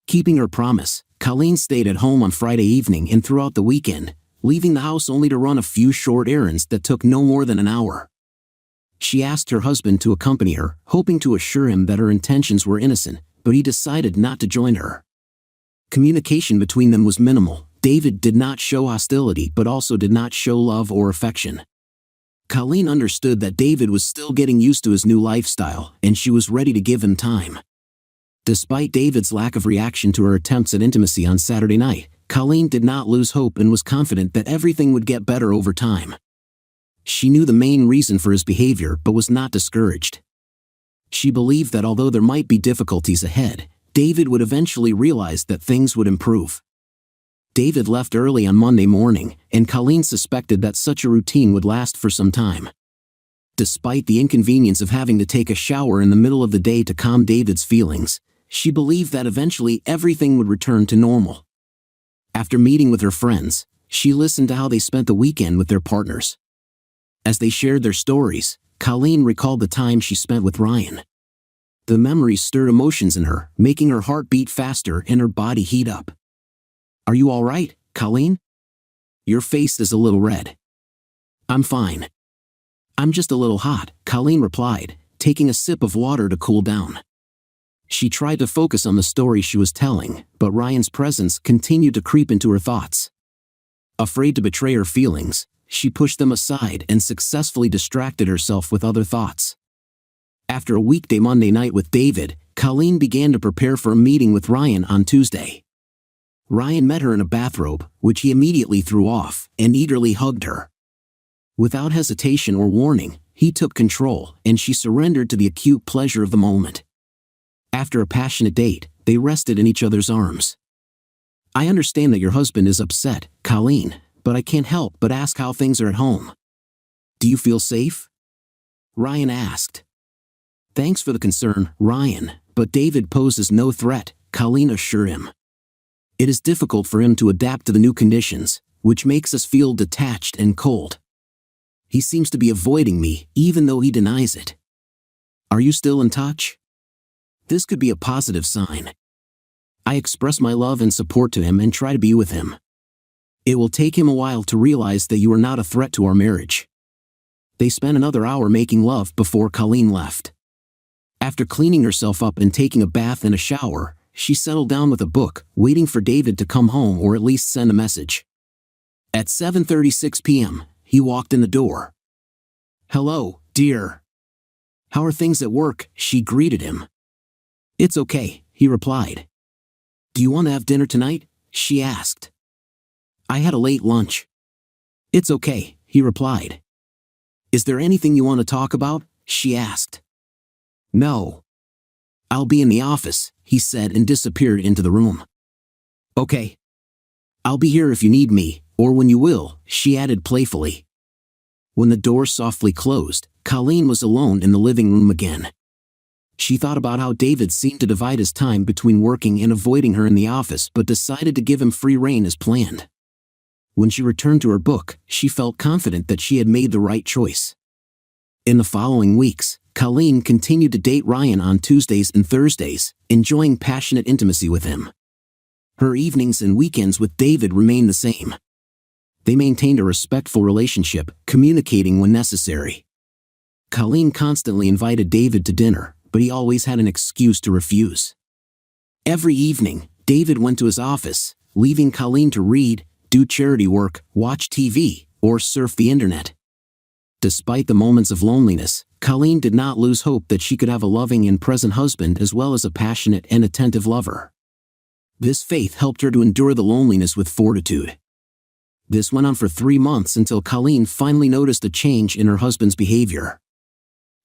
Keeping her promise, Colleen stayed at home on Friday evening and throughout the weekend, leaving the house only to run a few short errands that took no more than an hour. She asked her husband to accompany her, hoping to assure him that her intentions were innocent, but he decided not to join her. Communication between them was minimal. David did not show hostility but also did not show love or affection. Colleen understood that David was still getting used to his new lifestyle, and she was ready to give him time. Despite David's lack of reaction to her attempts at intimacy on Saturday night, Colleen did not lose hope and was confident that everything would get better over time. She knew the main reason for his behavior but was not discouraged. She believed that although there might be difficulties ahead, David would eventually realize that things would improve. David left early on Monday morning, and Colleen suspected that such a routine would last for some time. Despite the inconvenience of having to take a shower in the middle of the day to calm David's feelings, she believed that eventually everything would return to normal. After meeting with her friends, she listened to how they spent the weekend with their partners. As they shared their stories, Colleen recalled the time she spent with Ryan. The memories stirred emotions in her, making her heart beat faster and her body heat up. Are you all right, Colleen? Your face is a little red. I'm fine. I'm just a little hot, Colleen replied, taking a sip of water to cool down. She tried to focus on the story she was telling, but Ryan's presence continued to creep into her thoughts. Afraid to betray her feelings, she pushed them aside and successfully distracted herself with other thoughts. After a weekday Monday night with David, Colleen began to prepare for a meeting with Ryan on Tuesday. Ryan met her in a bathrobe, which he immediately threw off, and eagerly hugged her. Without hesitation or warning, he took control, and she surrendered to the acute pleasure of the moment. After a passionate date, they rested in each other's arms. I understand that your husband is upset, Colleen, but I can't help but ask how things are at home. Do you feel safe? Ryan asked. Thanks for the concern, Ryan, but David poses no threat, Colleen assured him. It is difficult for him to adapt to the new conditions, which makes us feel detached and cold. He seems to be avoiding me, even though he denies it. Are you still in touch? This could be a positive sign. I express my love and support to him and try to be with him. It will take him a while to realize that you are not a threat to our marriage. They spent another hour making love before Colleen left. After cleaning herself up and taking a bath and a shower, she settled down with a book, waiting for David to come home or at least send a message. At 7:36 p.m., he walked in the door. Hello, dear. How are things at work? She greeted him. It's okay, he replied. Do you want to have dinner tonight? She asked. I had a late lunch. It's okay, he replied. Is there anything you want to talk about? She asked. No. I'll be in the office, he said and disappeared into the room. Okay. I'll be here if you need me, or when you will, she added playfully. When the door softly closed, Colleen was alone in the living room again. She thought about how David seemed to divide his time between working and avoiding her in the office but decided to give him free rein as planned. When she returned to her book, she felt confident that she had made the right choice. In the following weeks, Colleen continued to date Ryan on Tuesdays and Thursdays, enjoying passionate intimacy with him. Her evenings and weekends with David remained the same. They maintained a respectful relationship, communicating when necessary. Colleen constantly invited David to dinner, but he always had an excuse to refuse. Every evening, David went to his office, leaving Colleen to read, do charity work, watch TV, or surf the internet. Despite the moments of loneliness, Colleen did not lose hope that she could have a loving and present husband as well as a passionate and attentive lover. This faith helped her to endure the loneliness with fortitude. This went on for 3 months until Colleen finally noticed a change in her husband's behavior.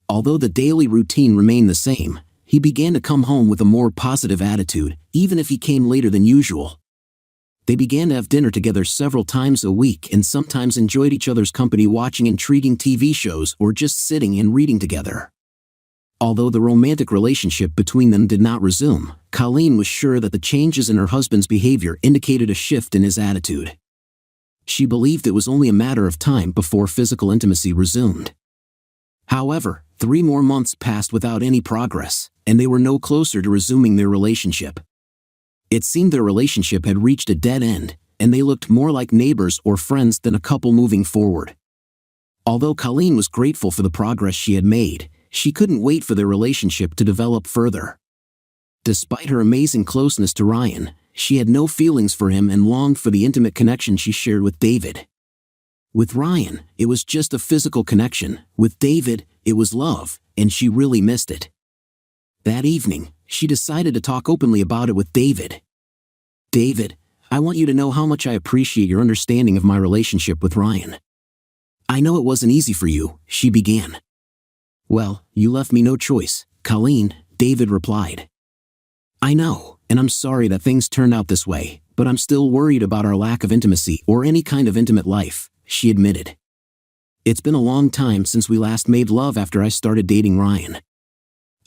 Although the daily routine remained the same, he began to come home with a more positive attitude, even if he came later than usual. They began to have dinner together several times a week and sometimes enjoyed each other's company watching intriguing TV shows or just sitting and reading together. Although the romantic relationship between them did not resume, Colleen was sure that the changes in her husband's behavior indicated a shift in his attitude. She believed it was only a matter of time before physical intimacy resumed. However, 3 more months passed without any progress, and they were no closer to resuming their relationship. It seemed their relationship had reached a dead end, and they looked more like neighbors or friends than a couple moving forward. Although Colleen was grateful for the progress she had made, she couldn't wait for their relationship to develop further. Despite her amazing closeness to Ryan, she had no feelings for him and longed for the intimate connection she shared with David. With Ryan, it was just a physical connection. With David, it was love, and she really missed it. That evening, she decided to talk openly about it with David. David, I want you to know how much I appreciate your understanding of my relationship with Ryan. I know it wasn't easy for you, she began. Well, you left me no choice, Colleen, David replied. I know, and I'm sorry that things turned out this way, but I'm still worried about our lack of intimacy or any kind of intimate life, she admitted. It's been a long time since we last made love after I started dating Ryan.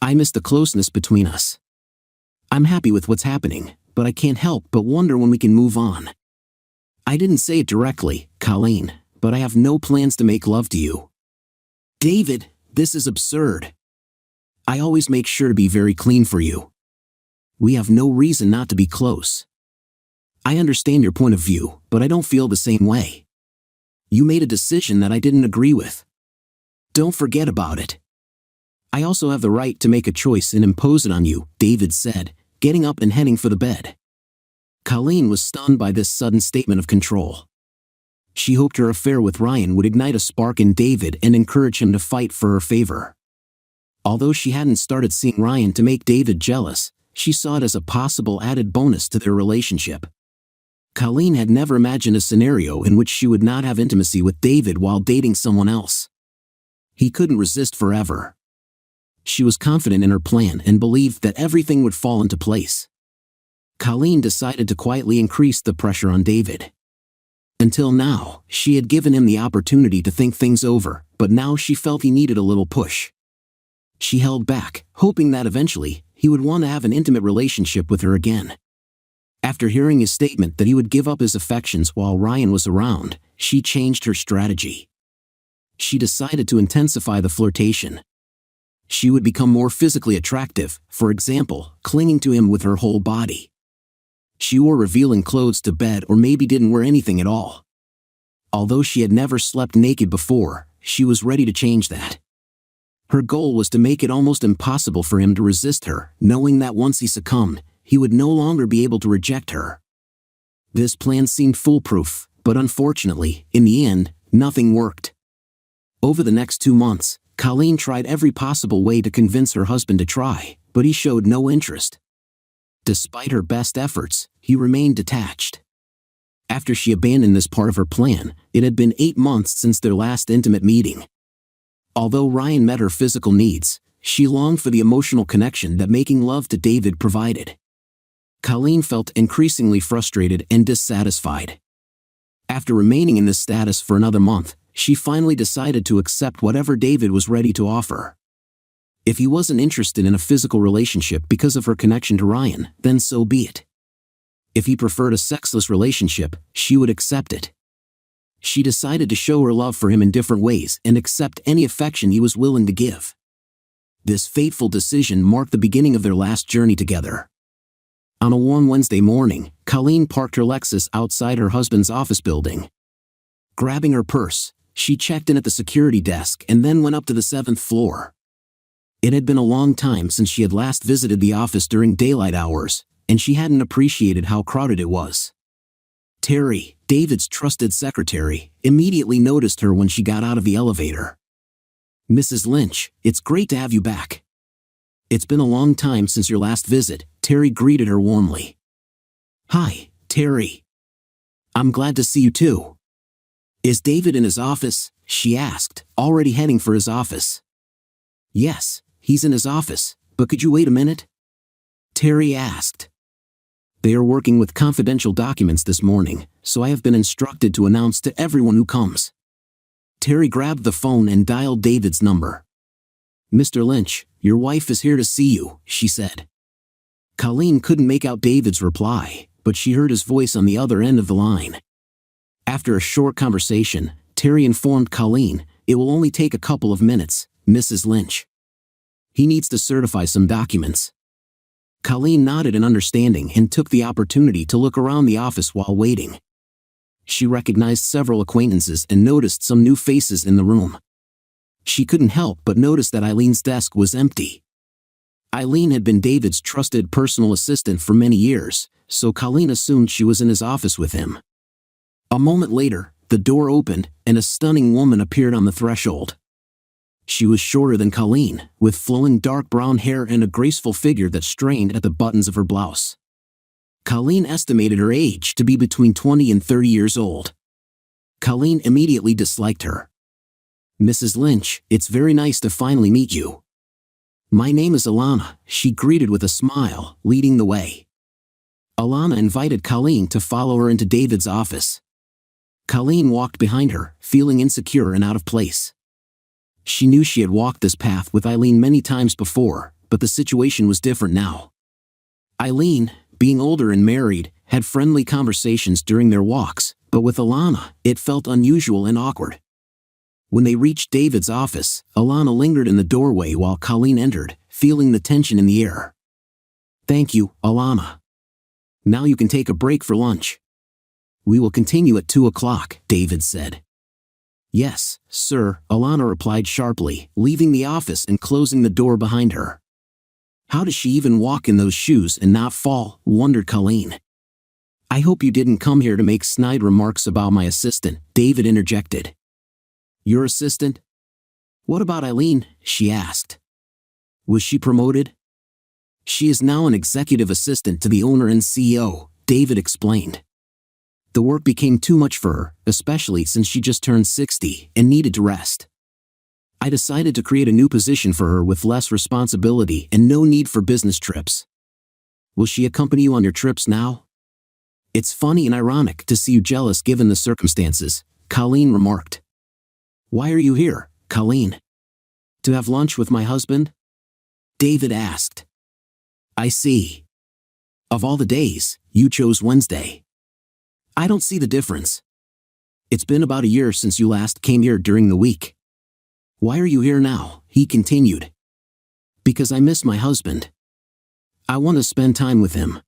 I miss the closeness between us. I'm happy with what's happening, but I can't help but wonder when we can move on. I didn't say it directly, Colleen, but I have no plans to make love to you. David, this is absurd. I always make sure to be very clean for you. We have no reason not to be close. I understand your point of view, but I don't feel the same way. You made a decision that I didn't agree with. Don't forget about it. I also have the right to make a choice and impose it on you, David said, getting up and heading for the bed. Colleen was stunned by this sudden statement of control. She hoped her affair with Ryan would ignite a spark in David and encourage him to fight for her favor. Although she hadn't started seeing Ryan to make David jealous, she saw it as a possible added bonus to their relationship. Colleen had never imagined a scenario in which she would not have intimacy with David while dating someone else. He couldn't resist forever. She was confident in her plan and believed that everything would fall into place. Colleen decided to quietly increase the pressure on David. Until now, she had given him the opportunity to think things over, but now she felt he needed a little push. She held back, hoping that eventually, he would want to have an intimate relationship with her again. After hearing his statement that he would give up his affections while Ryan was around, she changed her strategy. She decided to intensify the flirtation. She would become more physically attractive, for example, clinging to him with her whole body. She wore revealing clothes to bed or maybe didn't wear anything at all. Although she had never slept naked before, she was ready to change that. Her goal was to make it almost impossible for him to resist her, knowing that once he succumbed, he would no longer be able to reject her. This plan seemed foolproof, but unfortunately, in the end, nothing worked. Over the next 2 months, Colleen tried every possible way to convince her husband to try, but he showed no interest. Despite her best efforts, he remained detached. After she abandoned this part of her plan, it had been 8 months since their last intimate meeting. Although Ryan met her physical needs, she longed for the emotional connection that making love to David provided. Colleen felt increasingly frustrated and dissatisfied. After remaining in this status for another month, she finally decided to accept whatever David was ready to offer. If he wasn't interested in a physical relationship because of her connection to Ryan, then so be it. If he preferred a sexless relationship, she would accept it. She decided to show her love for him in different ways and accept any affection he was willing to give. This fateful decision marked the beginning of their last journey together. On a warm Wednesday morning, Colleen parked her Lexus outside her husband's office building. Grabbing her purse, she checked in at the security desk and then went up to the 7th floor. It had been a long time since she had last visited the office during daylight hours, and she hadn't appreciated how crowded it was. Terry, David's trusted secretary, immediately noticed her when she got out of the elevator. "Mrs. Lynch, it's great to have you back. It's been a long time since your last visit," Terry greeted her warmly. "Hi, Terry. I'm glad to see you too." "Is David in his office?" she asked, already heading for his office. "Yes, he's in his office, but could you wait a minute?" Terry asked. "They are working with confidential documents this morning, so I have been instructed to announce to everyone who comes." Terry grabbed the phone and dialed David's number. "Mr. Lynch, your wife is here to see you," she said. Colleen couldn't make out David's reply, but she heard his voice on the other end of the line. After a short conversation, Terry informed Colleen, "It will only take a couple of minutes, Mrs. Lynch. He needs to certify some documents." Colleen nodded in understanding and took the opportunity to look around the office while waiting. She recognized several acquaintances and noticed some new faces in the room. She couldn't help but notice that Eileen's desk was empty. Eileen had been David's trusted personal assistant for many years, so Colleen assumed she was in his office with him. A moment later, the door opened and a stunning woman appeared on the threshold. She was shorter than Colleen, with flowing dark brown hair and a graceful figure that strained at the buttons of her blouse. Colleen estimated her age to be between 20 and 30 years old. Colleen immediately disliked her. "Mrs. Lynch, it's very nice to finally meet you. My name is Alana," she greeted with a smile, leading the way. Alana invited Colleen to follow her into David's office. Colleen walked behind her, feeling insecure and out of place. She knew she had walked this path with Eileen many times before, but the situation was different now. Eileen, being older and married, had friendly conversations during their walks, but with Alana, it felt unusual and awkward. When they reached David's office, Alana lingered in the doorway while Colleen entered, feeling the tension in the air. "Thank you, Alana. Now you can take a break for lunch. We will continue at 2 o'clock, David said. "Yes, sir," Alana replied sharply, leaving the office and closing the door behind her. How does she even walk in those shoes and not fall, wondered Colleen. "I hope you didn't come here to make snide remarks about my assistant," David interjected. "Your assistant? What about Eileen?" she asked. "Was she promoted?" "She is now an executive assistant to the owner and CEO, David explained. The work became too much for her, especially since she just turned 60 and needed to rest. I decided to create a new position for her with less responsibility and no need for business trips. Will she accompany you on your trips now?" "It's funny and ironic to see you jealous given the circumstances," Colleen remarked. "Why are you here, Colleen? To have lunch with my husband?" David asked. "I see. Of all the days, you chose Wednesday. I don't see the difference. It's been about a year since you last came here during the week." "Why are you here now?" he continued. "Because I miss my husband. I want to spend time with him.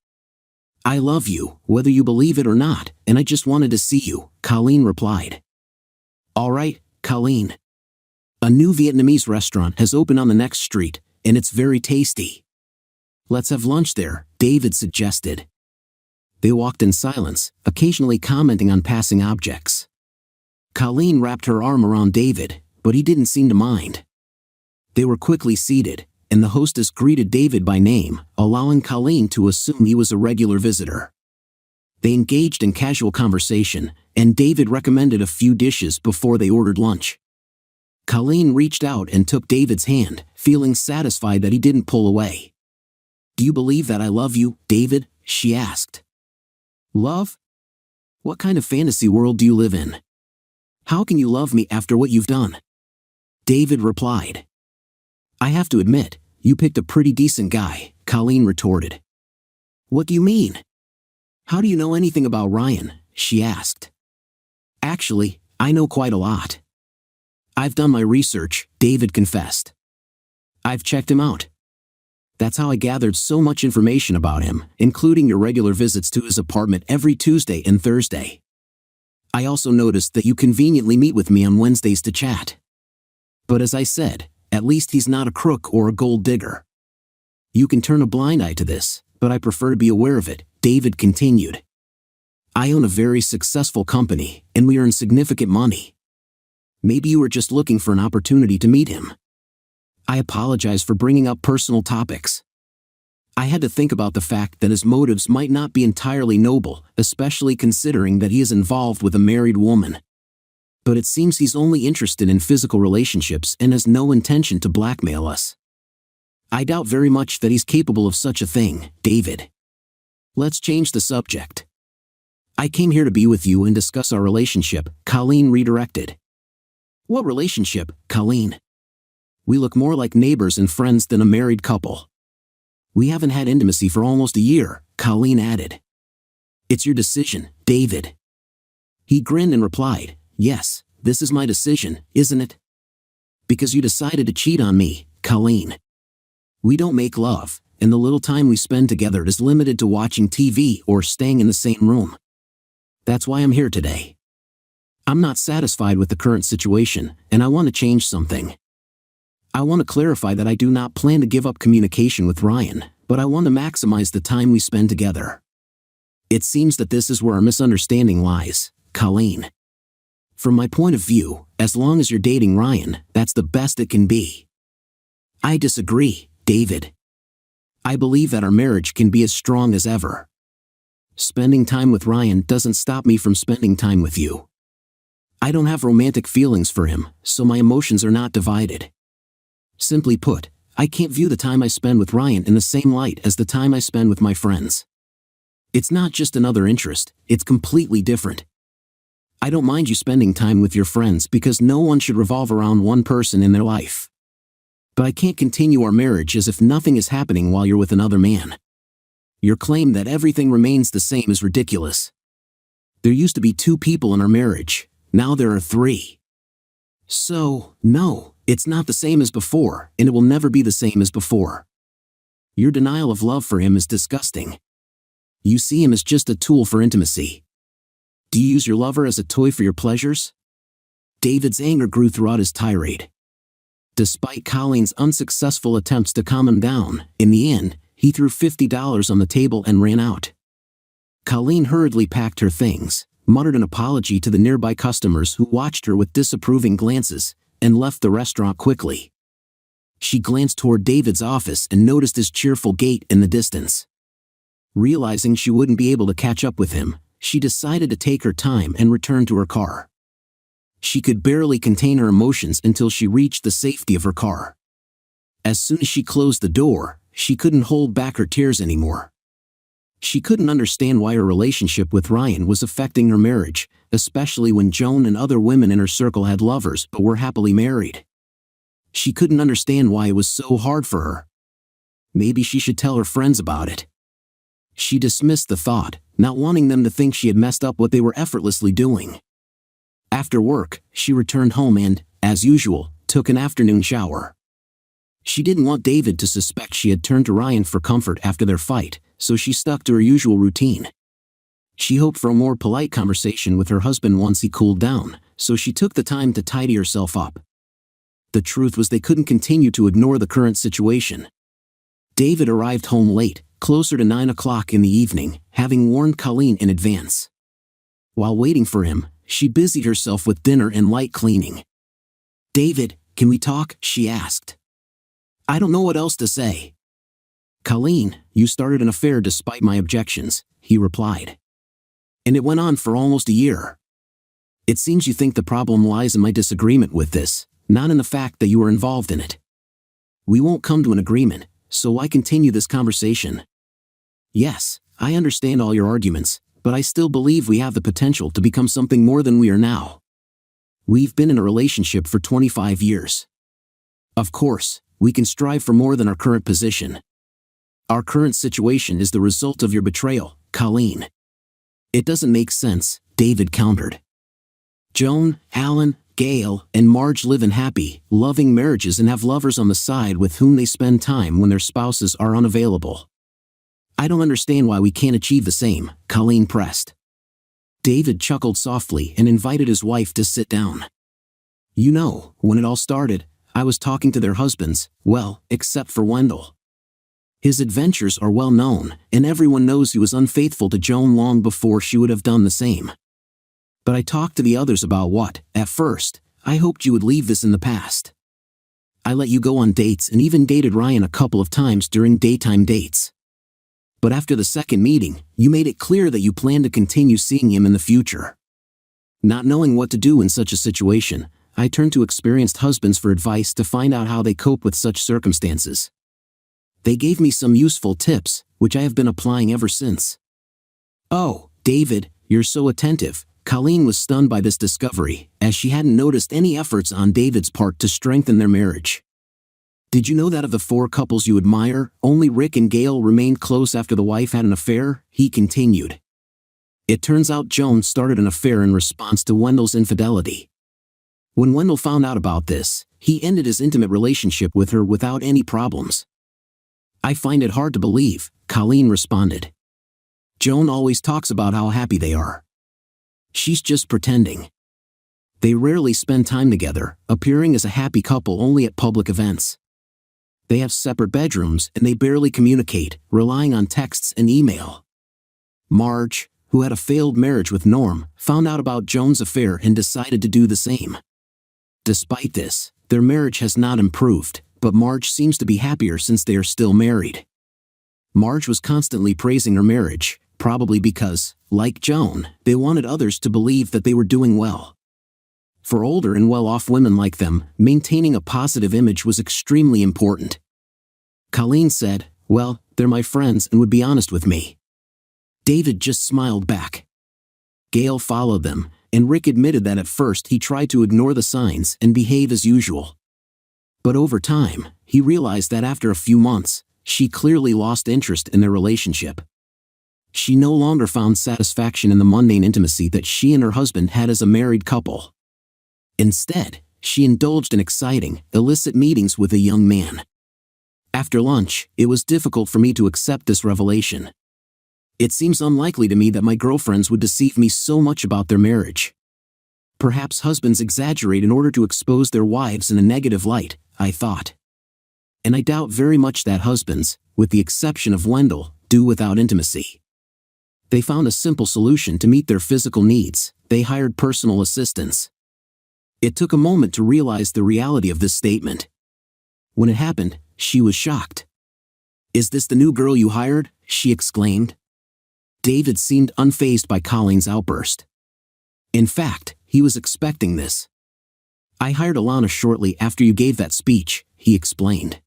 I love you, whether you believe it or not, and I just wanted to see you," Colleen replied. "All right, Colleen. A new Vietnamese restaurant has opened on the next street, and it's very tasty. Let's have lunch there," David suggested. They walked in silence, occasionally commenting on passing objects. Colleen wrapped her arm around David, but he didn't seem to mind. They were quickly seated, and the hostess greeted David by name, allowing Colleen to assume he was a regular visitor. They engaged in casual conversation, and David recommended a few dishes before they ordered lunch. Colleen reached out and took David's hand, feeling satisfied that he didn't pull away. "Do you believe that I love you, David?" she asked. "Love? What kind of fantasy world do you live in? How can you love me after what you've done?" David replied. "I have to admit, you picked a pretty decent guy," Colleen retorted. "What do you mean? How do you know anything about Ryan?" she asked. "Actually, I know quite a lot. I've done my research," David confessed. "I've checked him out. That's how I gathered so much information about him, including your regular visits to his apartment every Tuesday and Thursday. I also noticed that you conveniently meet with me on Wednesdays to chat. But as I said, at least he's not a crook or a gold digger. You can turn a blind eye to this, but I prefer to be aware of it," David continued. "I own a very successful company, and we earn significant money. Maybe you were just looking for an opportunity to meet him. I apologize for bringing up personal topics. I had to think about the fact that his motives might not be entirely noble, especially considering that he is involved with a married woman. But it seems he's only interested in physical relationships and has no intention to blackmail us. I doubt very much that he's capable of such a thing, David. Let's change the subject. I came here to be with you and discuss our relationship," Colleen redirected. "What relationship, Colleen? We look more like neighbors and friends than a married couple. We haven't had intimacy for almost a year," Colleen added. "It's your decision, David." He grinned and replied, "Yes, this is my decision, isn't it? Because you decided to cheat on me, Colleen. We don't make love, and the little time we spend together is limited to watching TV or staying in the same room. That's why I'm here today. I'm not satisfied with the current situation, and I want to change something. I want to clarify that I do not plan to give up communication with Ryan, but I want to maximize the time we spend together. It seems that this is where our misunderstanding lies, Colleen. From my point of view, as long as you're dating Ryan, that's the best it can be." "I disagree, David. I believe that our marriage can be as strong as ever. Spending time with Ryan doesn't stop me from spending time with you. I don't have romantic feelings for him, so my emotions are not divided. Simply put, I can't view the time I spend with Ryan in the same light as the time I spend with my friends. It's not just another interest, it's completely different. I don't mind you spending time with your friends because no one should revolve around one person in their life. But I can't continue our marriage as if nothing is happening while you're with another man. Your claim that everything remains the same is ridiculous. There used to be 2 people in our marriage, now there are 3. So, no, it's not the same as before, and it will never be the same as before. Your denial of love for him is disgusting. You see him as just a tool for intimacy. Do you use your lover as a toy for your pleasures?" David's anger grew throughout his tirade. Despite Colleen's unsuccessful attempts to calm him down, in the end, he threw $50 on the table and ran out. Colleen hurriedly packed her things, muttered an apology to the nearby customers who watched her with disapproving glances, and left the restaurant quickly. She glanced toward David's office and noticed his cheerful gait in the distance. Realizing she wouldn't be able to catch up with him, she decided to take her time and return to her car. She could barely contain her emotions until she reached the safety of her car. As soon as she closed the door, she couldn't hold back her tears anymore. She couldn't understand why her relationship with Ryan was affecting her marriage, especially when Joan and other women in her circle had lovers but were happily married. She couldn't understand why it was so hard for her. Maybe she should tell her friends about it. She dismissed the thought, not wanting them to think she had messed up what they were effortlessly doing. After work, she returned home and, as usual, took an afternoon shower. She didn't want David to suspect she had turned to Ryan for comfort after their fight, so she stuck to her usual routine. She hoped for a more polite conversation with her husband once he cooled down, so she took the time to tidy herself up. The truth was they couldn't continue to ignore the current situation. David arrived home late, closer to 9 o'clock in the evening, having warned Colleen in advance. While waiting for him, she busied herself with dinner and light cleaning. "David, can we talk?" she asked. "I don't know what else to say." "Colleen, you started an affair despite my objections," he replied. And it went on for almost a year. It seems you think the problem lies in my disagreement with this, not in the fact that you were involved in it. We won't come to an agreement, so why continue this conversation? Yes, I understand all your arguments, but I still believe we have the potential to become something more than we are now. We've been in a relationship for 25 years. Of course, we can strive for more than our current position. Our current situation is the result of your betrayal, Colleen. It doesn't make sense, David countered. Joan, Alan, Gail, and Marge live in happy, loving marriages and have lovers on the side with whom they spend time when their spouses are unavailable. I don't understand why we can't achieve the same, Colleen pressed. David chuckled softly and invited his wife to sit down. You know, when it all started, I was talking to their husbands, well, except for Wendell. His adventures are well known, and everyone knows he was unfaithful to Joan long before she would have done the same. But I talked to the others about what, at first, I hoped you would leave this in the past. I let you go on dates and even dated Ryan a couple of times during daytime dates. But after the second meeting, you made it clear that you plan to continue seeing him in the future. Not knowing what to do in such a situation, I turned to experienced husbands for advice to find out how they cope with such circumstances. They gave me some useful tips, which I have been applying ever since. Oh, David, you're so attentive. Colleen was stunned by this discovery, as she hadn't noticed any efforts on David's part to strengthen their marriage. Did you know that of the 4 couples you admire, only Rick and Gail remained close after the wife had an affair? He continued. It turns out Joan started an affair in response to Wendell's infidelity. When Wendell found out about this, he ended his intimate relationship with her without any problems. I find it hard to believe, Colleen responded. Joan always talks about how happy they are. She's just pretending. They rarely spend time together, appearing as a happy couple only at public events. They have separate bedrooms and they barely communicate, relying on texts and email. Marge, who had a failed marriage with Norm, found out about Joan's affair and decided to do the same. Despite this, their marriage has not improved, but Marge seems to be happier since they are still married. Marge was constantly praising her marriage, probably because, like Joan, they wanted others to believe that they were doing well. For older and well-off women like them, maintaining a positive image was extremely important. Colleen said, well, they're my friends and would be honest with me. David just smiled back. Gail followed them, and Rick admitted that at first he tried to ignore the signs and behave as usual. But over time, he realized that after a few months, she clearly lost interest in their relationship. She no longer found satisfaction in the mundane intimacy that she and her husband had as a married couple. Instead, she indulged in exciting, illicit meetings with a young man. After lunch, it was difficult for me to accept this revelation. It seems unlikely to me that my girlfriends would deceive me so much about their marriage. Perhaps husbands exaggerate in order to expose their wives in a negative light, I thought. And I doubt very much that husbands, with the exception of Wendell, do without intimacy. They found a simple solution to meet their physical needs. They hired personal assistants. It took a moment to realize the reality of this statement. When it happened, she was shocked. Is this the new girl you hired? She exclaimed. David seemed unfazed by Colleen's outburst. In fact, he was expecting this. I hired Alana shortly after you gave that speech, he explained.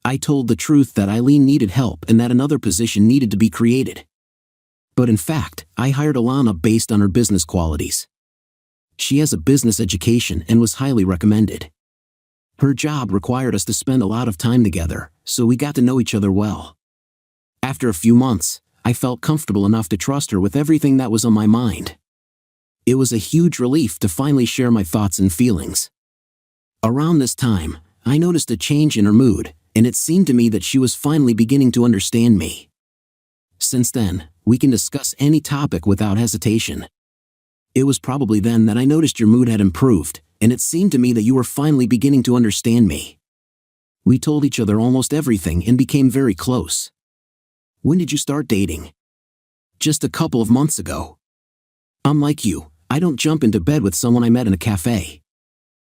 I told the truth that Eileen needed help and that another position needed to be created. But in fact, I hired Alana based on her business qualities. She has a business education and was highly recommended. Her job required us to spend a lot of time together, so we got to know each other well. After a few months, I felt comfortable enough to trust her with everything that was on my mind. It was a huge relief to finally share my thoughts and feelings. Around this time, I noticed a change in her mood, and it seemed to me that she was finally beginning to understand me. Since then, we can discuss any topic without hesitation. It was probably then that I noticed your mood had improved, and it seemed to me that you were finally beginning to understand me. We told each other almost everything and became very close. When did you start dating? Just a couple of months ago. Unlike you, I don't jump into bed with someone I met in a cafe.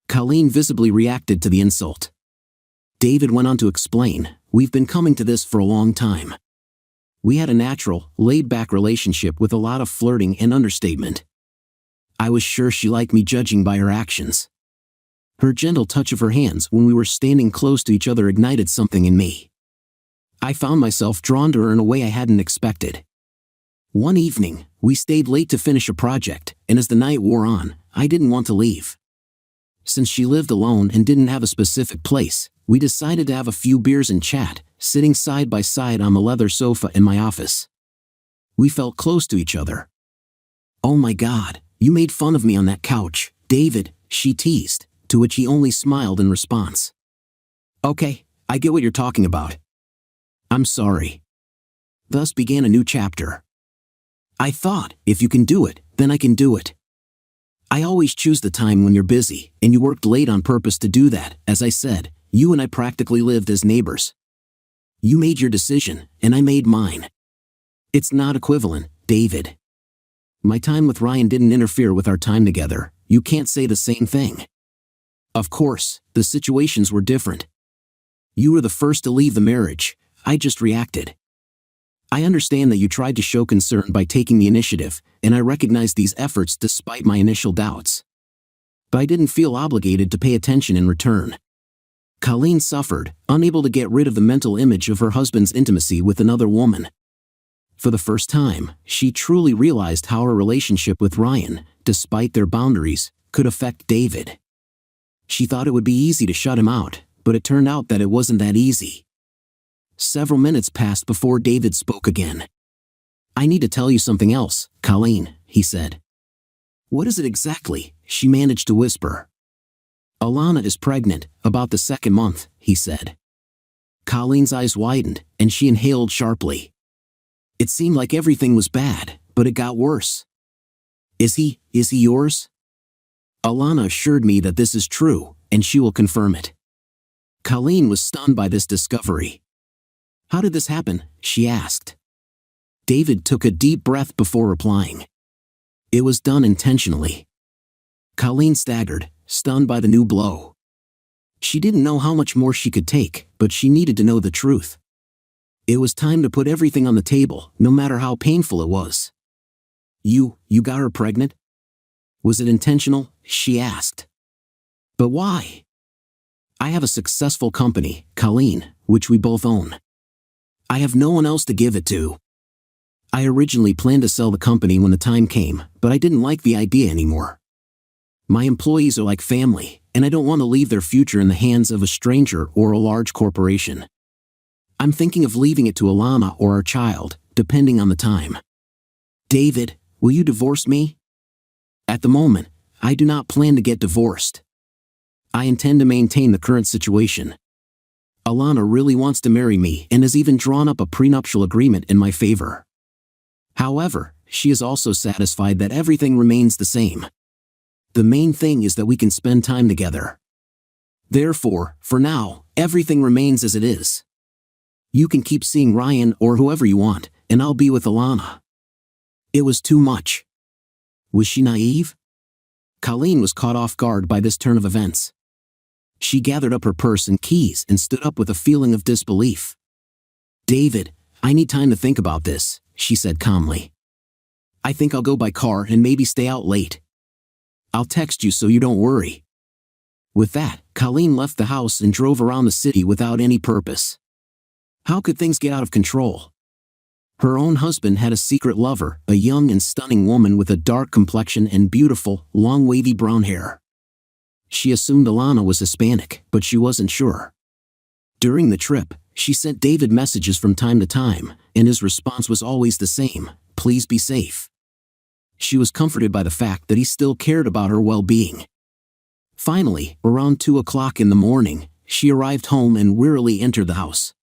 Colleen visibly reacted to the insult. David went on to explain, we've been coming to this for a long time. We had a natural, laid-back relationship with a lot of flirting and understatement. I was sure she liked me judging by her actions. Her gentle touch of her hands when we were standing close to each other ignited something in me. I found myself drawn to her in a way I hadn't expected. One evening, we stayed late to finish a project, and as the night wore on, I didn't want to leave. Since she lived alone and didn't have a specific place, we decided to have a few beers and chat, sitting side by side on the leather sofa in my office. We felt close to each other. "Oh my God, you made fun of me on that couch, David," she teased, to which he only smiled in response. "Okay, I get what you're talking about. I'm sorry." Thus began a new chapter. I thought, if you can do it, then I can do it. I always choose the time when you're busy, and you worked late on purpose to do that. As I said, you and I practically lived as neighbors. You made your decision, and I made mine. It's not equivalent, David. My time with Ryan didn't interfere with our time together. You can't say the same thing. Of course, the situations were different. You were the first to leave the marriage. I just reacted. I understand that you tried to show concern by taking the initiative, and I recognize these efforts despite my initial doubts. But I didn't feel obligated to pay attention in return. Colleen suffered, unable to get rid of the mental image of her husband's intimacy with another woman. For the first time, she truly realized how her relationship with Ryan, despite their boundaries, could affect David. She thought it would be easy to shut him out, but it turned out that it wasn't that easy. Several minutes passed before David spoke again. "I need to tell you something else, Colleen," he said. "What is it exactly?" she managed to whisper. "Alana is pregnant, about the 2nd month," he said. Colleen's eyes widened, and she inhaled sharply. It seemed like everything was bad, but it got worse. Is he yours?" Alana assured me that this is true, and she will confirm it. Colleen was stunned by this discovery. "How did this happen?" she asked. David took a deep breath before replying. "It was done intentionally." Colleen staggered, stunned by the new blow. She didn't know how much more she could take, but she needed to know the truth. It was time to put everything on the table, no matter how painful it was. You got her pregnant?" "Was it intentional?" she asked. "But why?" "I have a successful company, Colleen, which we both own. I have no one else to give it to. I originally planned to sell the company when the time came, but I didn't like the idea anymore. My employees are like family, and I don't want to leave their future in the hands of a stranger or a large corporation. I'm thinking of leaving it to Alana or our child, depending on the time. David, will you divorce me?" "At the moment, I do not plan to get divorced. I intend to maintain the current situation. Alana really wants to marry me and has even drawn up a prenuptial agreement in my favor. However, she is also satisfied that everything remains the same. The main thing is that we can spend time together. Therefore, for now, everything remains as it is. You can keep seeing Ryan or whoever you want, and I'll be with Alana." It was too much. Was she naive? Colleen was caught off guard by this turn of events. She gathered up her purse and keys and stood up with a feeling of disbelief. "David, I need time to think about this," she said calmly. "I think I'll go by car and maybe stay out late. I'll text you so you don't worry." With that, Colleen left the house and drove around the city without any purpose. How could things get out of control? Her own husband had a secret lover, a young and stunning woman with a dark complexion and beautiful, long wavy brown hair. She assumed Alana was Hispanic, but she wasn't sure. During the trip, she sent David messages from time to time, and his response was always the same: "Please be safe." She was comforted by the fact that he still cared about her well-being. Finally, around 2 o'clock in the morning, she arrived home and wearily entered the house.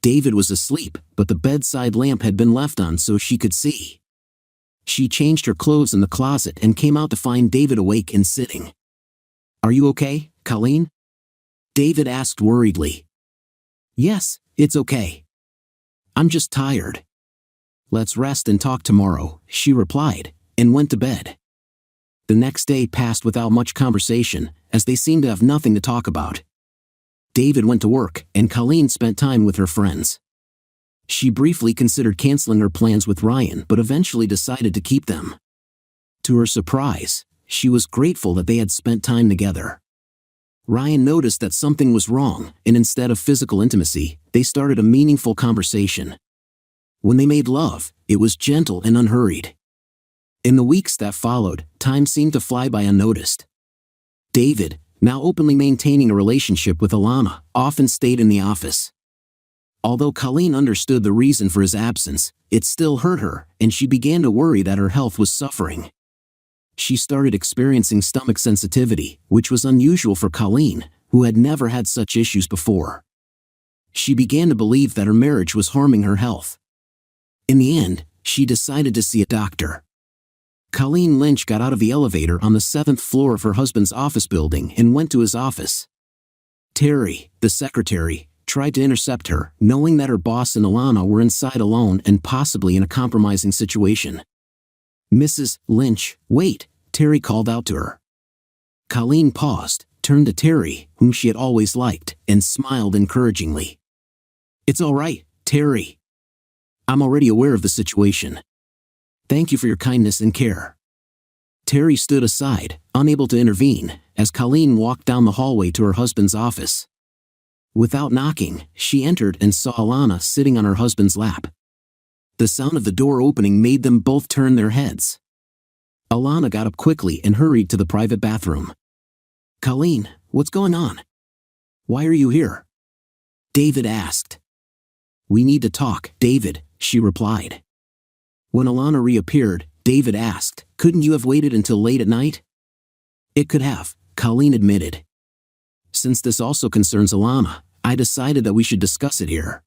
David was asleep, but the bedside lamp had been left on so she could see. She changed her clothes in the closet and came out to find David awake and sitting. "Are you okay, Colleen?" David asked worriedly. "Yes, it's okay. I'm just tired." "Let's rest and talk tomorrow," she replied, and went to bed. The next day passed without much conversation, as they seemed to have nothing to talk about. David went to work, and Colleen spent time with her friends. She briefly considered canceling her plans with Ryan but eventually decided to keep them. To her surprise, she was grateful that they had spent time together. Ryan noticed that something was wrong, and instead of physical intimacy, they started a meaningful conversation. When they made love, it was gentle and unhurried. In the weeks that followed, time seemed to fly by unnoticed. David, now openly maintaining a relationship with Alana, often stayed in the office. Although Colleen understood the reason for his absence, it still hurt her, and she began to worry that her health was suffering. She started experiencing stomach sensitivity, which was unusual for Colleen, who had never had such issues before. She began to believe that her marriage was harming her health. In the end, she decided to see a doctor. Colleen Lynch got out of the elevator on the 7th floor of her husband's office building and went to his office. Terry, the secretary, tried to intercept her, knowing that her boss and Alana were inside alone and possibly in a compromising situation. "Mrs. Lynch, wait," Terry called out to her. Colleen paused, turned to Terry, whom she had always liked, and smiled encouragingly. "It's all right, Terry. I'm already aware of the situation. Thank you for your kindness and care." Terry stood aside, unable to intervene, as Colleen walked down the hallway to her husband's office. Without knocking, she entered and saw Alana sitting on her husband's lap. The sound of the door opening made them both turn their heads. Alana got up quickly and hurried to the private bathroom. "Colleen, what's going on? Why are you here?" David asked. "We need to talk, David," she replied. When Alana reappeared, David asked, "Couldn't you have waited until late at night?" "It could have," Colleen admitted. "Since this also concerns Alana, I decided that we should discuss it here."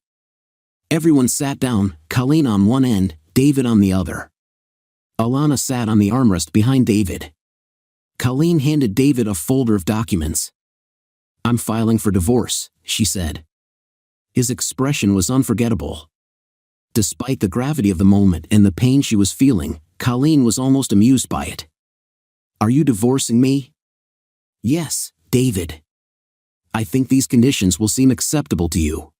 Everyone sat down, Colleen on one end, David on the other. Alana sat on the armrest behind David. Colleen handed David a folder of documents. "I'm filing for divorce," she said. His expression was unforgettable. Despite the gravity of the moment and the pain she was feeling, Colleen was almost amused by it. "Are you divorcing me?" "Yes, David. I think these conditions will seem acceptable to you.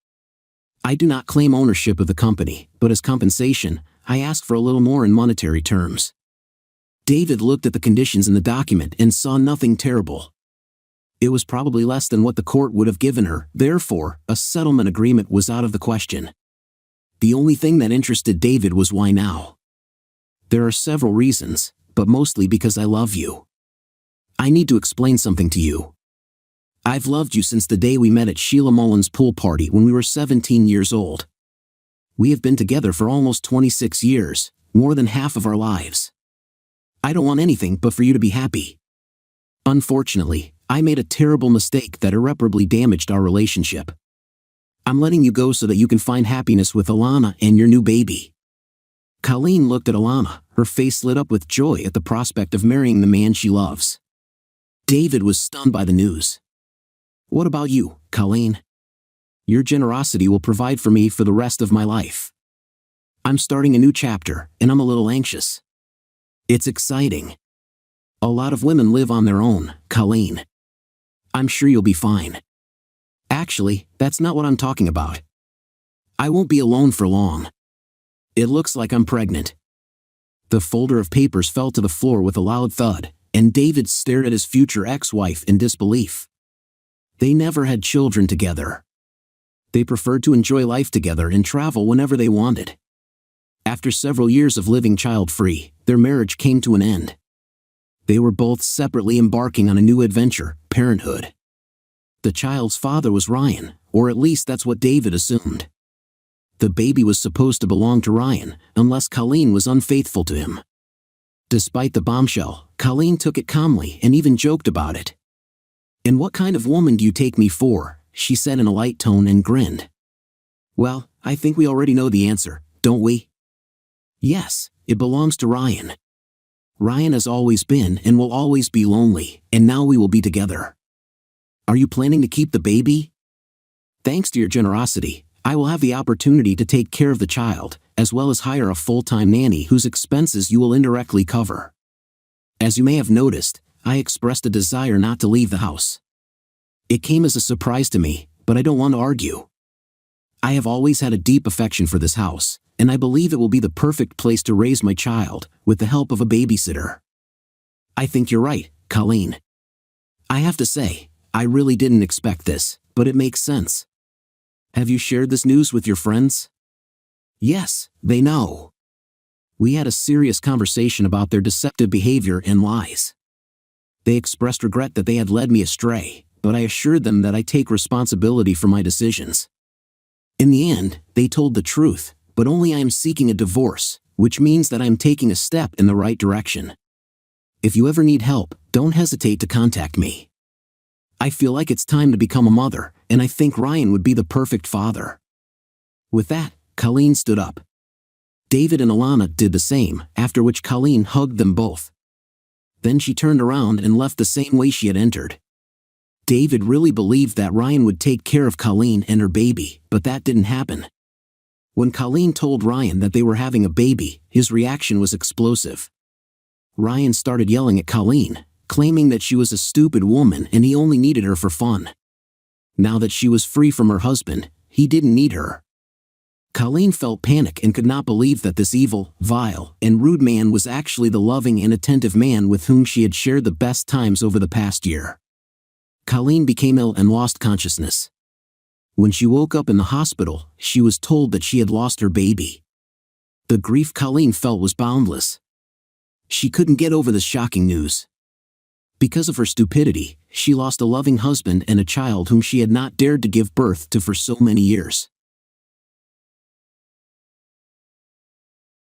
I do not claim ownership of the company, but as compensation, I ask for a little more in monetary terms." David looked at the conditions in the document and saw nothing terrible. It was probably less than what the court would have given her, therefore, a settlement agreement was out of the question. The only thing that interested David was why now. "There are several reasons, but mostly because I love you. I need to explain something to you. I've loved you since the day we met at Sheila Mullen's pool party when we were 17 years old. We have been together for almost 26 years, more than half of our lives. I don't want anything but for you to be happy. Unfortunately, I made a terrible mistake that irreparably damaged our relationship. I'm letting you go so that you can find happiness with Alana and your new baby." Colleen looked at Alana, her face lit up with joy at the prospect of marrying the man she loves. David was stunned by the news. "What about you, Colleen? Your generosity will provide for me for the rest of my life. I'm starting a new chapter, and I'm a little anxious. It's exciting. A lot of women live on their own, Colleen. I'm sure you'll be fine. Actually, that's not what I'm talking about. I won't be alone for long. It looks like I'm pregnant." The folder of papers fell to the floor with a loud thud, and David stared at his future ex-wife in disbelief. They never had children together. They preferred to enjoy life together and travel whenever they wanted. After several years of living child-free, their marriage came to an end. They were both separately embarking on a new adventure, parenthood. The child's father was Ryan, or at least that's what David assumed. The baby was supposed to belong to Ryan, unless Colleen was unfaithful to him. Despite the bombshell, Colleen took it calmly and even joked about it. "And what kind of woman do you take me for?" she said in a light tone and grinned. "Well, I think we already know the answer, don't we?" "Yes, it belongs to Ryan. Ryan has always been and will always be lonely, and now we will be together. Are you planning to keep the baby? Thanks to your generosity, I will have the opportunity to take care of the child, as well as hire a full-time nanny whose expenses you will indirectly cover. As you may have noticed, I expressed a desire not to leave the house. It came as a surprise to me, but I don't want to argue. I have always had a deep affection for this house, and I believe it will be the perfect place to raise my child, with the help of a babysitter. I think you're right, Colleen. I have to say, I really didn't expect this, but it makes sense. Have you shared this news with your friends? Yes, they know. We had a serious conversation about their deceptive behavior and lies. They expressed regret that they had led me astray, but I assured them that I take responsibility for my decisions. In the end, they told the truth, but only I am seeking a divorce, which means that I am taking a step in the right direction. If you ever need help, don't hesitate to contact me. I feel like it's time to become a mother, and I think Ryan would be the perfect father. With that, Colleen stood up. David and Alana did the same, after which Colleen hugged them both. Then she turned around and left the same way she had entered. David really believed that Ryan would take care of Colleen and her baby, but that didn't happen. When Colleen told Ryan that they were having a baby, his reaction was explosive. Ryan started yelling at Colleen, claiming that she was a stupid woman and he only needed her for fun. Now that she was free from her husband, he didn't need her. Colleen felt panic and could not believe that this evil, vile, and rude man was actually the loving and attentive man with whom she had shared the best times over the past year. Colleen became ill and lost consciousness. When she woke up in the hospital, she was told that she had lost her baby. The grief Colleen felt was boundless. She couldn't get over the shocking news. Because of her stupidity, she lost a loving husband and a child whom she had not dared to give birth to for so many years.